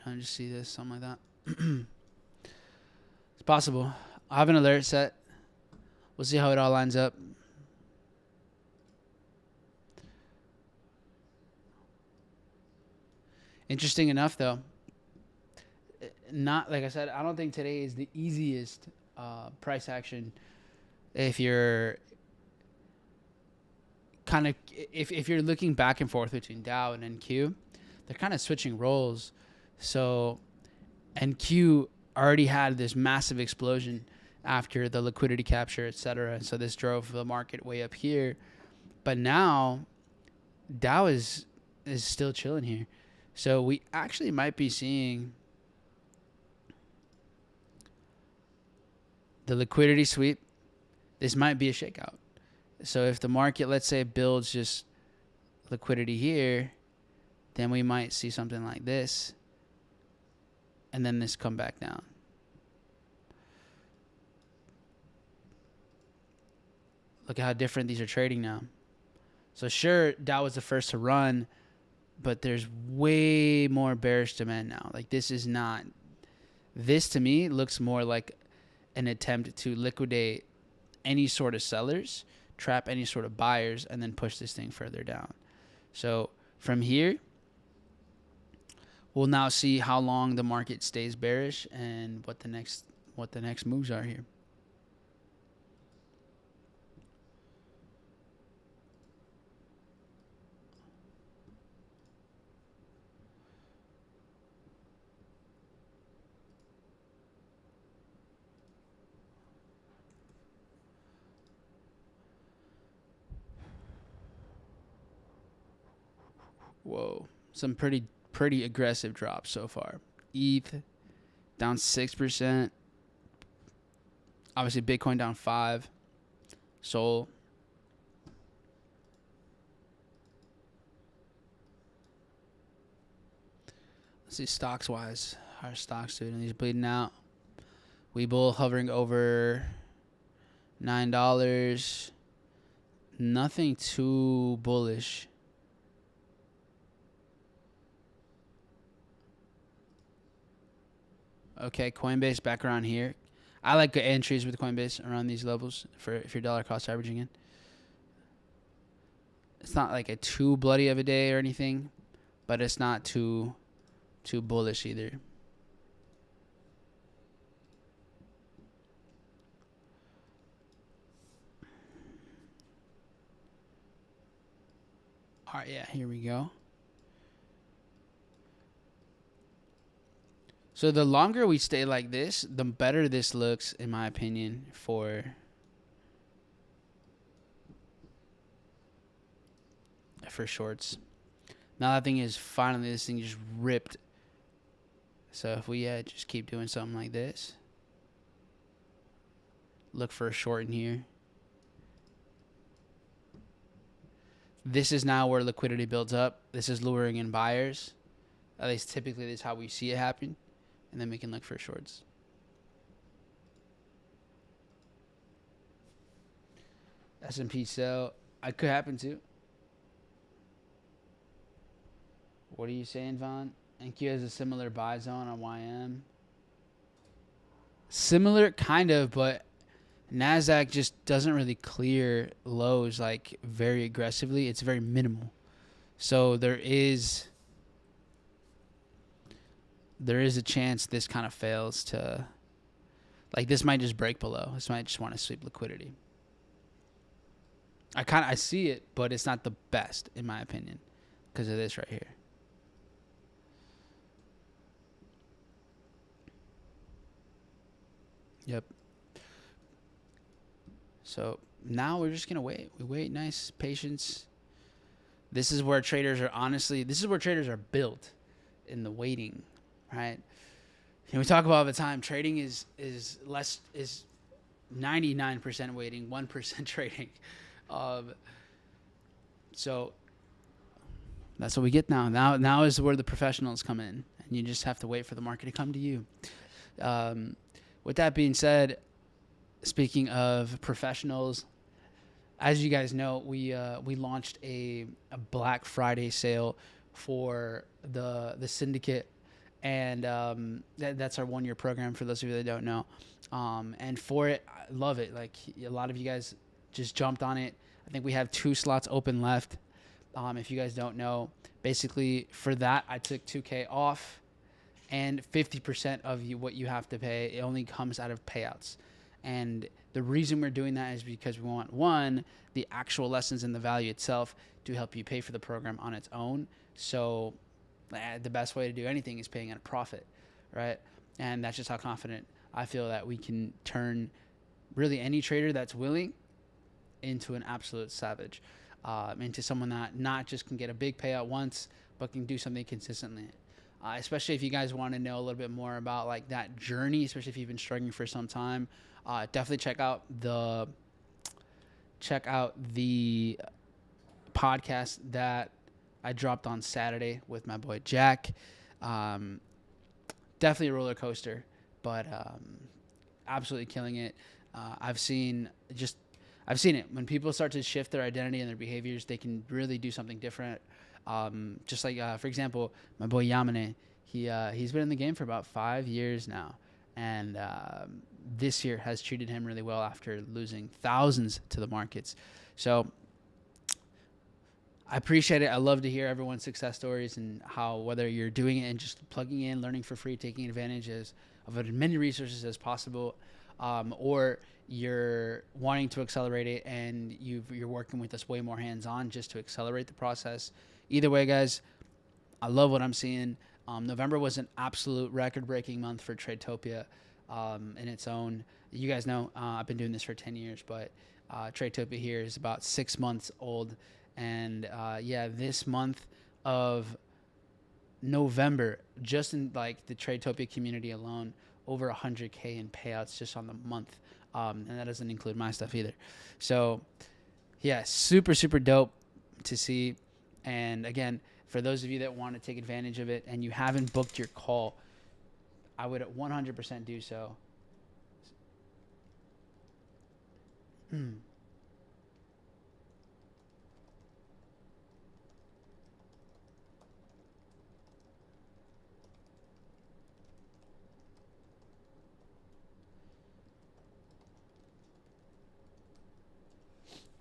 And just see this, something like that. It's possible. I have an alert set. We'll see how it all lines up. Interesting enough, though. Not like I said, I don't think today is the easiest price action. If you're kind of if you're looking back and forth between Dow and NQ, they're kind of switching roles. So NQ already had this massive explosion after the liquidity capture, etc. So this drove the market way up here. But now Dow is still chilling here. So we actually might be seeing the liquidity sweep. This might be a shakeout. So if the market, let's say, builds just liquidity here, then we might see something like this. And then this come back down. Look at how different these are trading now. So sure, Dow was the first to run, but there's way more bearish demand now. Like this to me looks more like an attempt to liquidate any sort of sellers, trap any sort of buyers, and then push this thing further down. So from here, we'll now see how long the market stays bearish and what the next moves are here. Whoa, some pretty aggressive drops so far. ETH down 6%. Obviously, Bitcoin down 5%. Sol. Let's see stocks wise. How are stocks doing? These bleeding out. Webull hovering over $9. Nothing too bullish. Okay, Coinbase back around here. I like entries with Coinbase around these levels for if you're dollar cost averaging in. It's not like a too bloody of a day or anything, but it's not too bullish either. All right, yeah, here we go. So the longer we stay like this, the better this looks, in my opinion, for shorts. Now that thing is finally, this thing just ripped. So if we just keep doing something like this, look for a short in here. This is now where liquidity builds up. This is luring in buyers. At least typically this is how we see it happen. And then we can look for shorts. S&P sell. I could happen too. What are you saying, Vaughn? NQ has a similar buy zone on YM. Similar, kind of, but NASDAQ just doesn't really clear lows like very aggressively. It's very minimal. So there is a chance this kind of fails to, like this might just break below. This might just want to sweep liquidity. I see it, but it's not the best in my opinion because of this right here. Yep. So now we're just going to wait. We wait, nice patience. This is where traders are built, in the waiting, right? We talk about all the time. Trading is 99% waiting, 1% trading. So that's what we get now. Now is where the professionals come in, and you just have to wait for the market to come to you. With that being said, speaking of professionals, as you guys know, we launched a Black Friday sale for the syndicate, and that's our 1-year program for those of you that don't know. And for it, I love it. Like, a lot of you guys just jumped on it. I think we have 2 slots open left. If you guys don't know, basically for that, I took $2K off, and 50% of what you have to pay, it only comes out of payouts. And the reason we're doing that is because we want, one, the actual lessons and the value itself to help you pay for the program on its own. So the best way to do anything is paying at a profit, right? And that's just how confident I feel that we can turn really any trader that's willing into an absolute savage, into someone that not just can get a big payout once, but can do something consistently. Especially if you guys want to know a little bit more about like that journey, especially if you've been struggling for some time, definitely check out the podcast that I dropped on Saturday with my boy Jack. Definitely a roller coaster, but absolutely killing it. I've seen it when people start to shift their identity and their behaviors, they can really do something different. Just like, for example, my boy Yamane, he's been in the game for about 5 years now. And this year has treated him really well after losing thousands to the markets. So I appreciate it. I love to hear everyone's success stories and how, whether you're doing it and just plugging in, learning for free, taking advantage of as many resources as possible, or you're wanting to accelerate it and you're working with us way more hands-on just to accelerate the process. Either way, guys, I love what I'm seeing. November was an absolute record-breaking month for Tradetopia in its own. You guys know I've been doing this for 10 years, but Tradetopia here is about 6 months old. And this month of November, just in like the Tradetopia community alone, over 100K in payouts just on the month. And that doesn't include my stuff either. So yeah, super, super dope to see. And again, for those of you that want to take advantage of it and you haven't booked your call, I would 100% do so.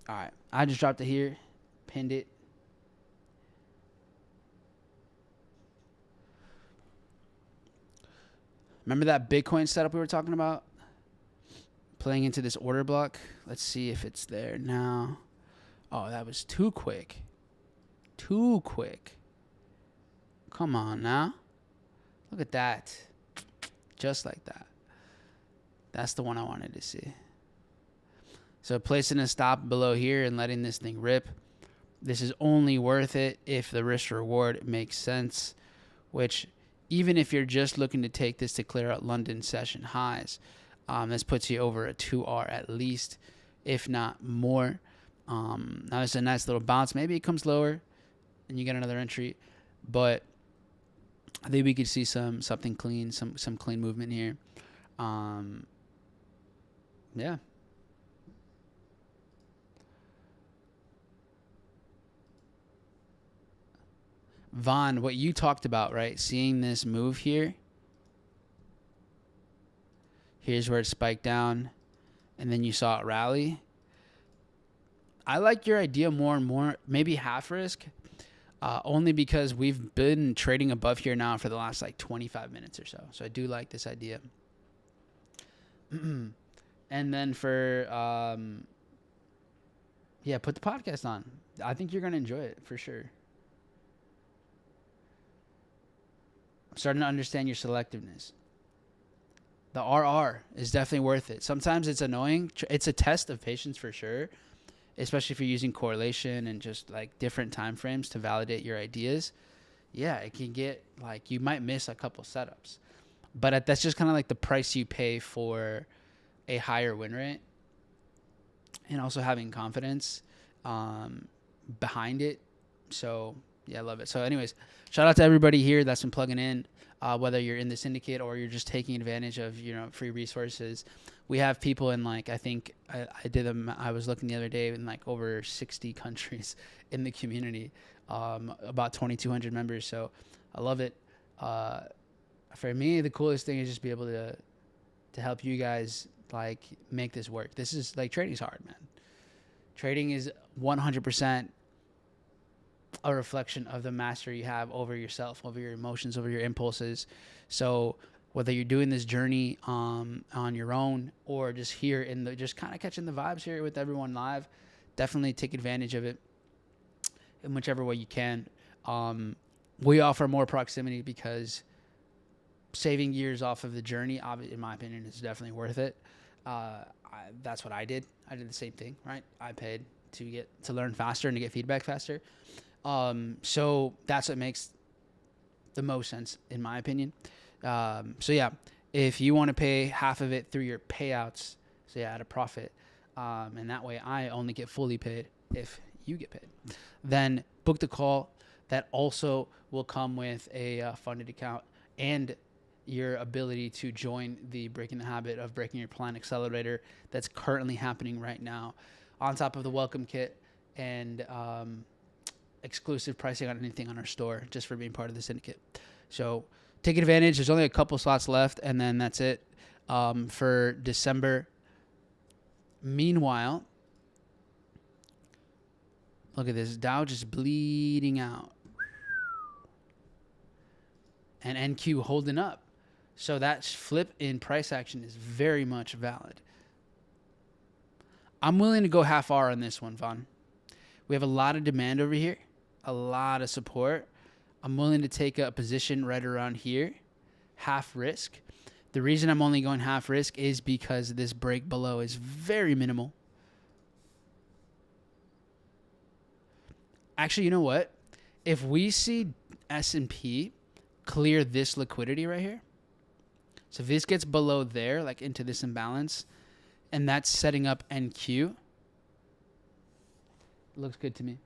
All right, I just dropped it here, pinned it. Remember that Bitcoin setup we were talking about? Playing into this order block. Let's see if it's there now. Oh, that was too quick. Too quick. Come on now. Look at that. Just like that. That's the one I wanted to see. So placing a stop below here and letting this thing rip. This is only worth it if the risk reward makes sense, which even if you're just looking to take this to clear out London session highs, this puts you over a 2R at least, if not more. Now it's a nice little bounce. Maybe it comes lower and you get another entry, but I think we could see something clean, some clean movement here. Yeah. Vaughn, what you talked about, right? Seeing this move here. Here's where it spiked down, and then you saw it rally. I like your idea more and more, maybe half risk, only because we've been trading above here now for the last like 25 minutes or so. So I do like this idea. And then for, put the podcast on. I think you're going to enjoy it for sure. I'm starting to understand your selectiveness. The RR is definitely worth it. Sometimes it's annoying. It's a test of patience for sure. especially if you're using correlation and just like different time frames to validate your ideas, yeah, it can get like you might miss a couple setups. But that's just kind of like the price you pay for a higher win rate and also having confidence behind it. So, yeah, I love it. So, anyways, shout out to everybody here that's been plugging in, whether you're in the syndicate or you're just taking advantage of, free resources. We have people in like, I think I was looking the other day in like over 60 countries in the community, about 2,200 members. So I love it. For me, the coolest thing is just be able to help you guys like make this work. This is like trading's hard, man. Trading is 100% a reflection of the mastery you have over yourself, over your emotions, over your impulses. So whether you're doing this journey on your own or just here just kind of catching the vibes here with everyone live, definitely take advantage of it in whichever way you can. We offer more proximity because saving years off of the journey, in my opinion, is definitely worth it. That's what I did. I did the same thing, right? I paid to learn faster and to get feedback faster. So that's what makes the most sense, in my opinion. So yeah, if you want to pay half of it through your payouts, so yeah, at a profit, and that way I only get fully paid if you get paid, then book the call. That also will come with a funded account and your ability to join the Breaking the Habit of Breaking Your Plan Accelerator that's currently happening right now, on top of the welcome kit and exclusive pricing on anything on our store just for being part of the syndicate. So take advantage. There's only a couple slots left, and then that's it for December. Meanwhile, look at this. Dow just bleeding out. And NQ holding up. So that flip in price action is very much valid. I'm willing to go half R on this one, Vaughn. We have a lot of demand over here, a lot of support. I'm willing to take a position right around here, half risk. The reason I'm only going half risk is because this break below is very minimal. Actually, you know what? If we see S&P clear this liquidity right here, so if this gets below there, like into this imbalance, and that's setting up NQ, looks good to me.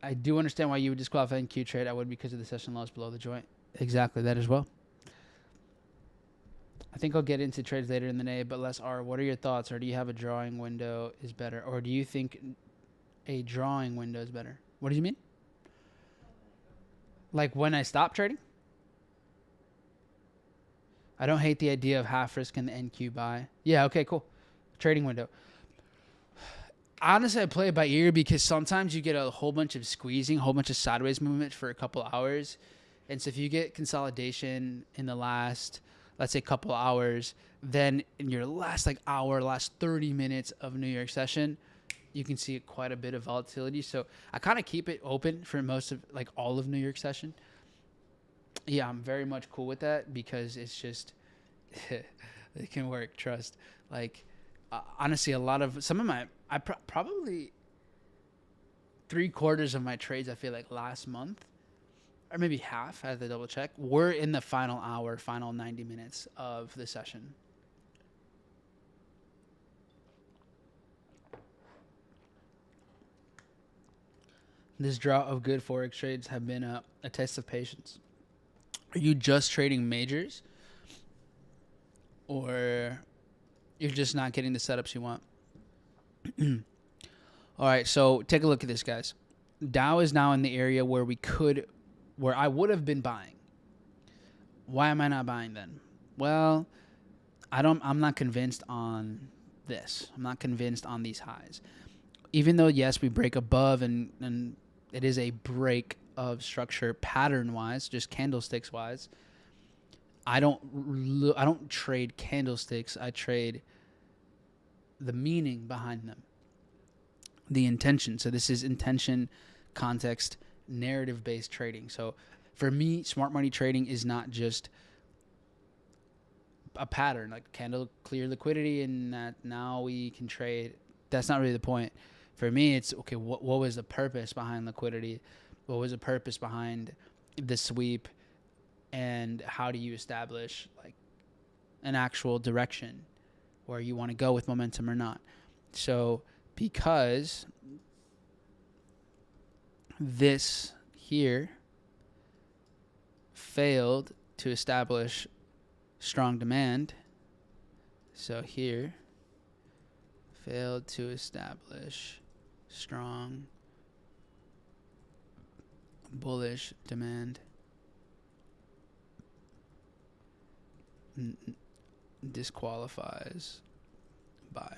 I do understand why you would disqualify NQ trade. I would, because of the session lows below the joint. Exactly that as well. I think I'll get into trades later in the day, but Les R, what are your thoughts? Or do you have a drawing window is better? Or do you think a drawing window is better? What do you mean? Like when I stop trading? I don't hate the idea of half risk in the NQ buy. Yeah, okay, cool. Trading window. Honestly, I play it by ear because sometimes you get a whole bunch of squeezing, a whole bunch of sideways movement for a couple hours. And so if you get consolidation in the last, let's say, couple hours, then in your last last 30 minutes of New York session, you can see quite a bit of volatility. So I kind of keep it open for most of, all of New York session. Yeah, I'm very much cool with that because it's just, it can work, trust. Honestly, probably 3/4 of my trades, I feel like last month, or maybe half, I have to double check, were in the final hour, final 90 minutes of the session. This drought of good forex trades have been a test of patience. Are you just trading majors, or you're just not getting the setups you want? All right, so take a look at this, guys. Dow is now in the area where I would have been buying. Why am I not buying then? Well, I'm not convinced on this. I'm not convinced on these highs. Even though, yes, we break above and it is a break of structure pattern-wise, just candlesticks-wise, I don't trade candlesticks. I trade the meaning behind them, the intention. So this is intention, context, narrative-based trading. So for me, smart money trading is not just a pattern, like candle clear liquidity, and that now we can trade. That's not really the point. For me, it's okay. What was the purpose behind liquidity? What was the purpose behind the sweep? And how do you establish like an actual direction where you want to go with momentum or not? So because this here failed to establish strong demand, so here failed to establish strong bullish demand, disqualifies buy.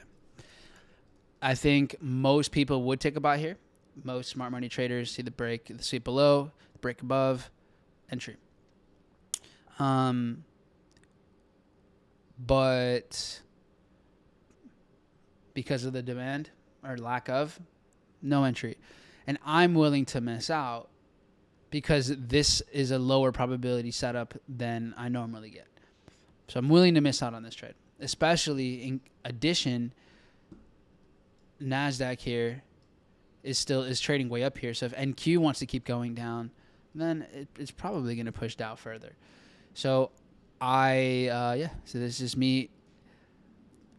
I think most people would take a buy here. Most smart money traders see the break, the sweep below, the break above, entry. But because of the demand or lack of, no entry. And I'm willing to miss out because this is a lower probability setup than I normally get. So I'm willing to miss out on this trade, especially in addition, NASDAQ here is trading way up here. So if NQ wants to keep going down, then it's probably going to push down further. So so this is me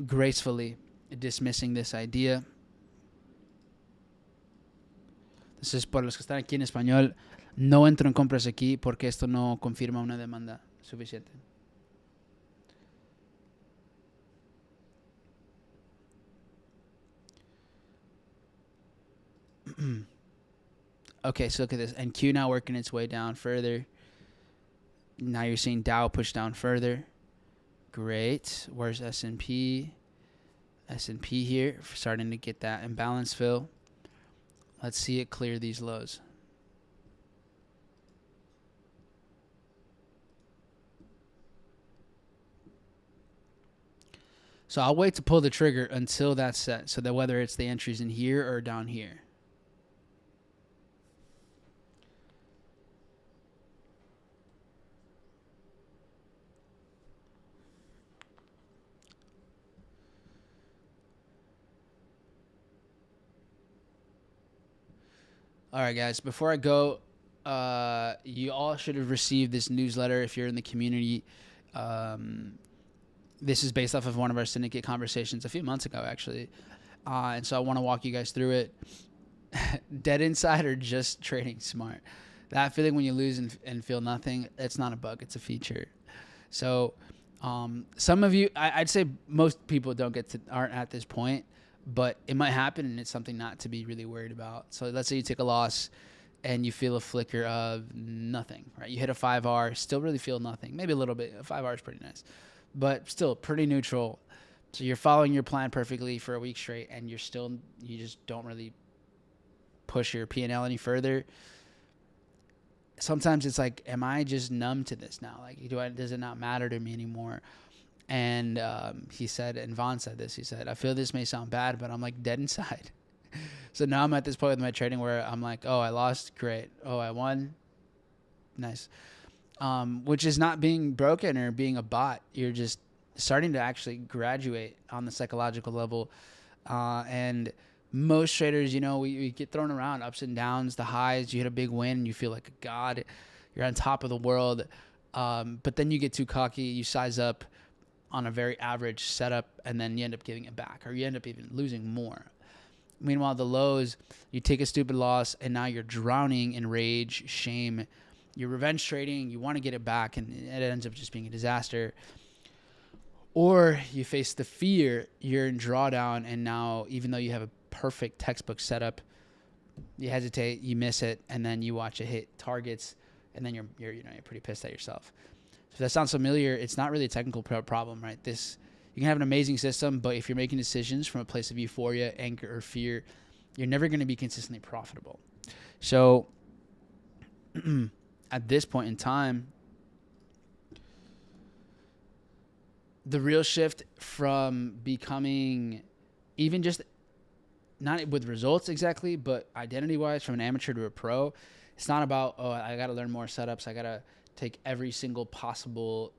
gracefully dismissing this idea. Entonces, por los que están aquí en español, no entro en compras aquí porque esto no confirma una demanda suficiente. Okay, so look at this. NQ now working its way down further. Now you're seeing Dow push down further. Great. Where's S&P? S&P here, starting to get that imbalance fill. Let's see it clear these lows. So I'll wait to pull the trigger until that's set, so that whether it's the entries in here or down here. All right, guys, before I go, you all should have received this newsletter if you're in the community. This is based off of one of our syndicate conversations a few months ago, actually. And so I want to walk you guys through it. Dead inside or just trading smart? That feeling when you lose and feel nothing, it's not a bug, it's a feature. So some of you, I'd say most people aren't at this point. But it might happen, and it's something not to be really worried about. So let's say you take a loss and you feel a flicker of nothing, right? You hit a 5R, still really feel nothing. Maybe a little bit. A 5R is pretty nice, but still pretty neutral. So you're following your plan perfectly for a week straight, and you just don't really push your P&L any further. Sometimes it's like, am I just numb to this now? Like, does it not matter to me anymore? And he said, and Vaughn said this, he said, I feel this may sound bad, but I'm like dead inside. So now I'm at this point with my trading where I'm like, oh, I lost, great. Oh, I won, nice. Which is not being broken or being a bot. You're just starting to actually graduate on the psychological level. And most traders, we get thrown around, ups and downs, the highs. You hit a big win, you feel like a god. You're on top of the world. But then you get too cocky, you size up on a very average setup, and then you end up giving it back, or you end up even losing more. Meanwhile, the lows, you take a stupid loss, and now you're drowning in rage, shame. You're revenge trading, you want to get it back, and it ends up just being a disaster. Or you face the fear, you're in drawdown, and now, even though you have a perfect textbook setup, you hesitate, you miss it, and then you watch it hit targets, and then you're pretty pissed at yourself. So if that sounds familiar, it's not really a technical problem, right? You can have an amazing system, but if you're making decisions from a place of euphoria, anger, or fear, you're never going to be consistently profitable. So at this point in time, the real shift from becoming even just not with results exactly, but identity-wise from an amateur to a pro, it's not about, oh, I got to learn more setups. I got to take every single possible,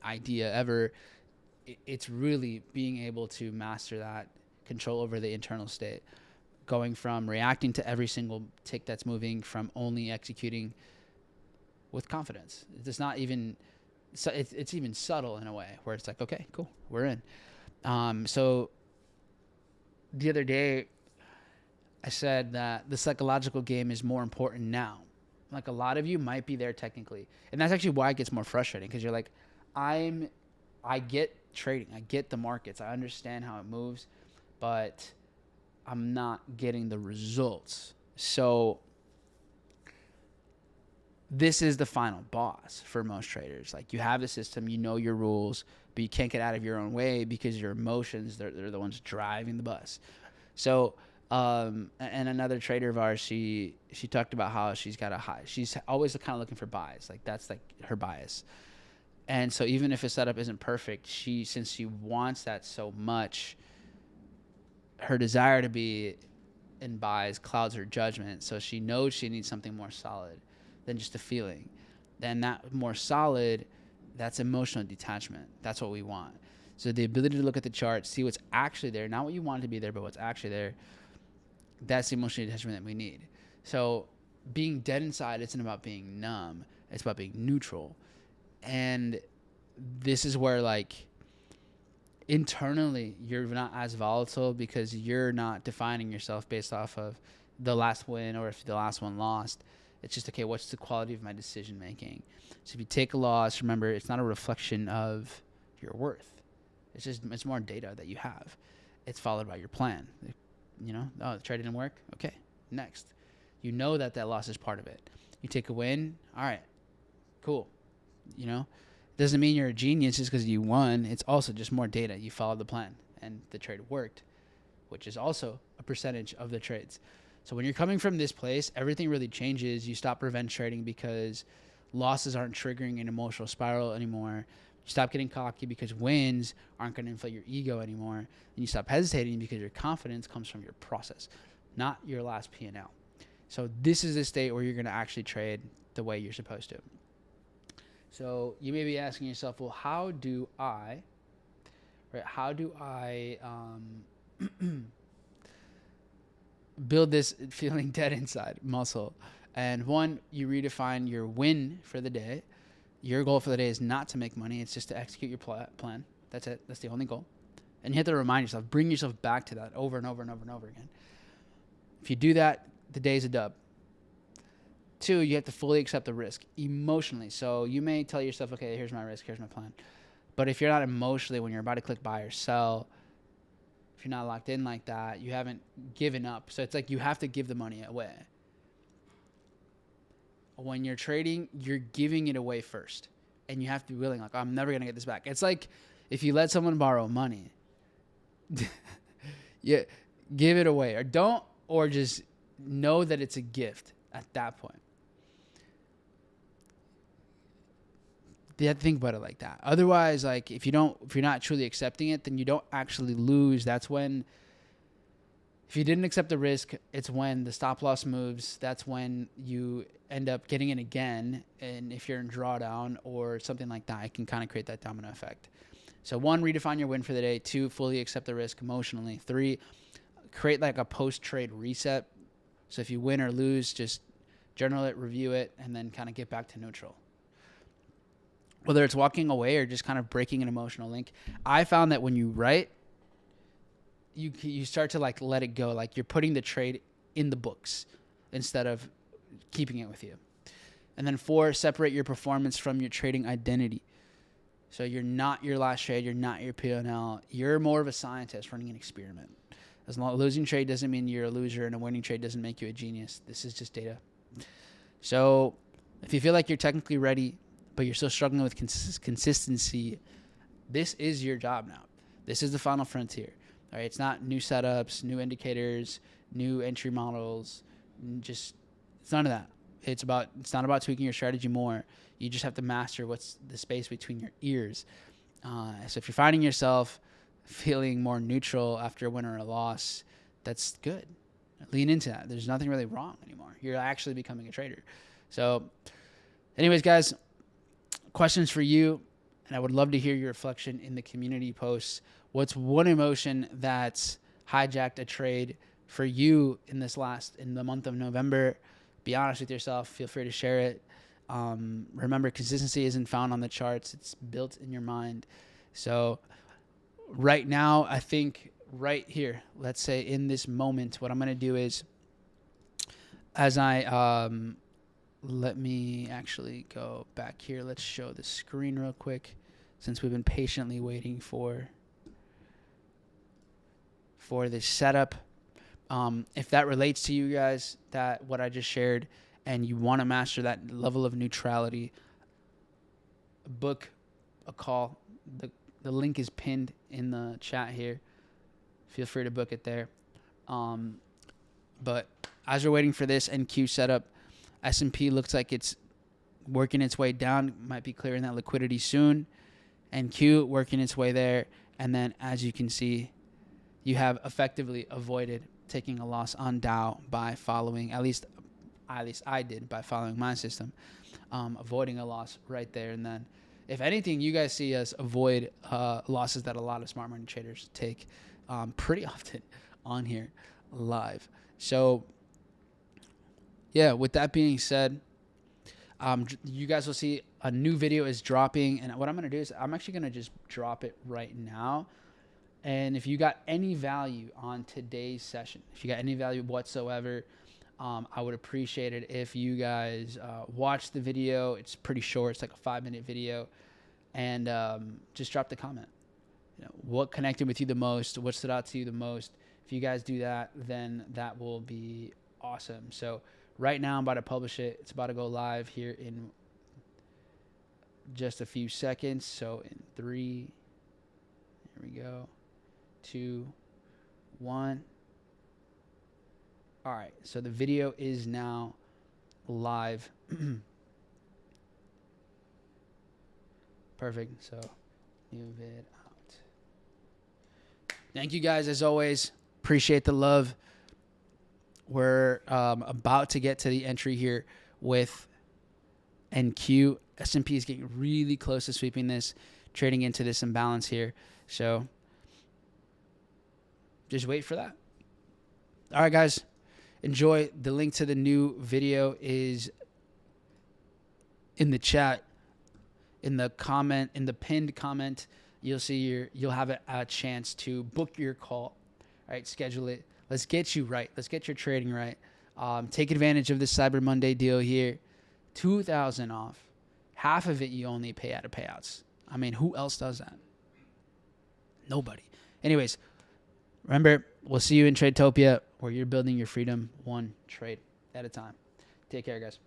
idea ever. It's really being able to master that control over the internal state, going from reacting to every single tick that's moving, from only executing with confidence. It's not even, it's even subtle in a way where it's like, okay, cool, we're in. So the other day I said that the psychological game is more important now. Like, a lot of you might be there technically, and that's actually why it gets more frustrating, because you're like, I get trading, I get the markets, I understand how it moves, but I'm not getting the results. So this is the final boss for most traders. Like, you have the system, you know your rules, but you can't get out of your own way because your emotions, they're the ones driving the bus. So and another trader of ours, she talked about how she's always kind of looking for buys. Like, that's like her bias. And so even if a setup isn't perfect, since she wants that so much, her desire to be in buys clouds her judgment. So she knows she needs something more solid than just a feeling. Then that more solid, that's emotional detachment. That's what we want. So the ability to look at the chart, see what's actually there, not what you want it to be there, but what's actually there. That's the emotional detachment that we need. So being dead inside isn't about being numb. It's about being neutral. And this is where, like, internally you're not as volatile because you're not defining yourself based off of the last win or if the last one lost. It's just, okay, what's the quality of my decision making? So if you take a loss, remember, it's not a reflection of your worth. It's more data that you have. It's followed by your plan. The trade didn't work. Okay, next. You know that loss is part of it. You take a win. All right, cool. Doesn't mean you're a genius just because you won. It's also just more data. You followed the plan and the trade worked, which is also a percentage of the trades. So when you're coming from this place, everything really changes. You stop revenge trading because losses aren't triggering an emotional spiral anymore. You stop getting cocky because wins aren't going to inflate your ego anymore. And you stop hesitating because your confidence comes from your process, not your last P&L. So this is the state where you're going to actually trade the way you're supposed to. So you may be asking yourself, well, how do I build this feeling dead inside muscle? And one, you redefine your win for the day. Your goal for the day is not to make money. It's just to execute your plan. That's it. That's the only goal. And you have to remind yourself, bring yourself back to that over and over and over and over again. If you do that, the day's a dub. 2, you have to fully accept the risk emotionally. So you may tell yourself, okay, here's my risk, here's my plan. But if you're not emotionally, when you're about to click buy or sell, if you're not locked in like that, you haven't given up. So it's like you have to give the money away. When you're trading, you're giving it away first. And you have to be willing, like, I'm never going to get this back. It's like if you let someone borrow money, you give it away. Or just know that it's a gift at that point. You have to think about it like that. Otherwise, like, if you're not truly accepting it, then you don't actually lose. That's when, if you didn't accept the risk, it's when the stop loss moves. That's when you end up getting it again. And if you're in drawdown or something like that, it can kind of create that domino effect. So 1, redefine your win for the day. 2, fully accept the risk emotionally. 3, create like a post-trade reset. So if you win or lose, just journal it, review it, and then kind of get back to neutral. Whether it's walking away or just kind of breaking an emotional link. I found that when you write, you start to like let it go. Like, you're putting the trade in the books instead of keeping it with you. And then 4, separate your performance from your trading identity. So you're not your last trade. You're not your P&L. You're more of a scientist running an experiment. As long as a losing trade doesn't mean you're a loser, and a winning trade doesn't make you a genius. This is just data. So if you feel like you're technically ready, but you're still struggling with consistency, this is your job now. This is the final frontier. All right, it's not new setups, new indicators, new entry models. It's none of that. It's not about tweaking your strategy more. You just have to master what's the space between your ears. So if you're finding yourself feeling more neutral after a win or a loss, that's good. Lean into that. There's nothing really wrong anymore. You're actually becoming a trader. So anyways, guys, questions for you, and I would love to hear your reflection in the community posts. What's one emotion that's hijacked a trade for you in the month of November? Be honest with yourself. Feel free to share it. Remember, consistency isn't found on the charts. It's built in your mind. So right now, I think right here, let's say in this moment, what I'm going to do is, as I let me actually go back here. Let's show the screen real quick, since we've been patiently waiting for this setup. If that relates to you guys, that what I just shared, and you want to master that level of neutrality, book a call. The link is pinned in the chat here. Feel free to book it there. But as we're waiting for this NQ setup, S&P looks like it's working its way down. Might be clearing that liquidity soon. NQ working its way there. And then as you can see, you have effectively avoided taking a loss on Dow by following, at least I did, by following my system, avoiding a loss right there. And then if anything, you guys see us avoid losses that a lot of smart money traders take pretty often on here live. So yeah, with that being said, you guys will see a new video is dropping. And what I'm going to do is I'm actually going to just drop it right now. And if you got any value on today's session, if you got any value whatsoever, I would appreciate it if you guys watch the video. It's pretty short. It's like a 5-minute video. And just drop the comment. You know, what connected with you the most? What stood out to you the most? If you guys do that, then that will be awesome. So right now I'm about to publish it. It's about to go live here in just a few seconds. So in 3, here we go, 2, 1. All right, so the video is now live. Perfect. So move it out. Thank you guys as always. Appreciate the love. We're about to get to the entry here with NQ. S&P is getting really close to sweeping this, trading into this imbalance here. So just wait for that. All right, guys. Enjoy. The link to the new video is in the chat, in the comment, in the pinned comment. You'll see you'll have a chance to book your call. All right, schedule it. Let's get you right. Let's get your trading right. Take advantage of this Cyber Monday deal here. $2,000 off. Half of it you only pay out of payouts. I mean, who else does that? Nobody. Anyways, remember, we'll see you in Tradetopia, where you're building your freedom one trade at a time. Take care, guys.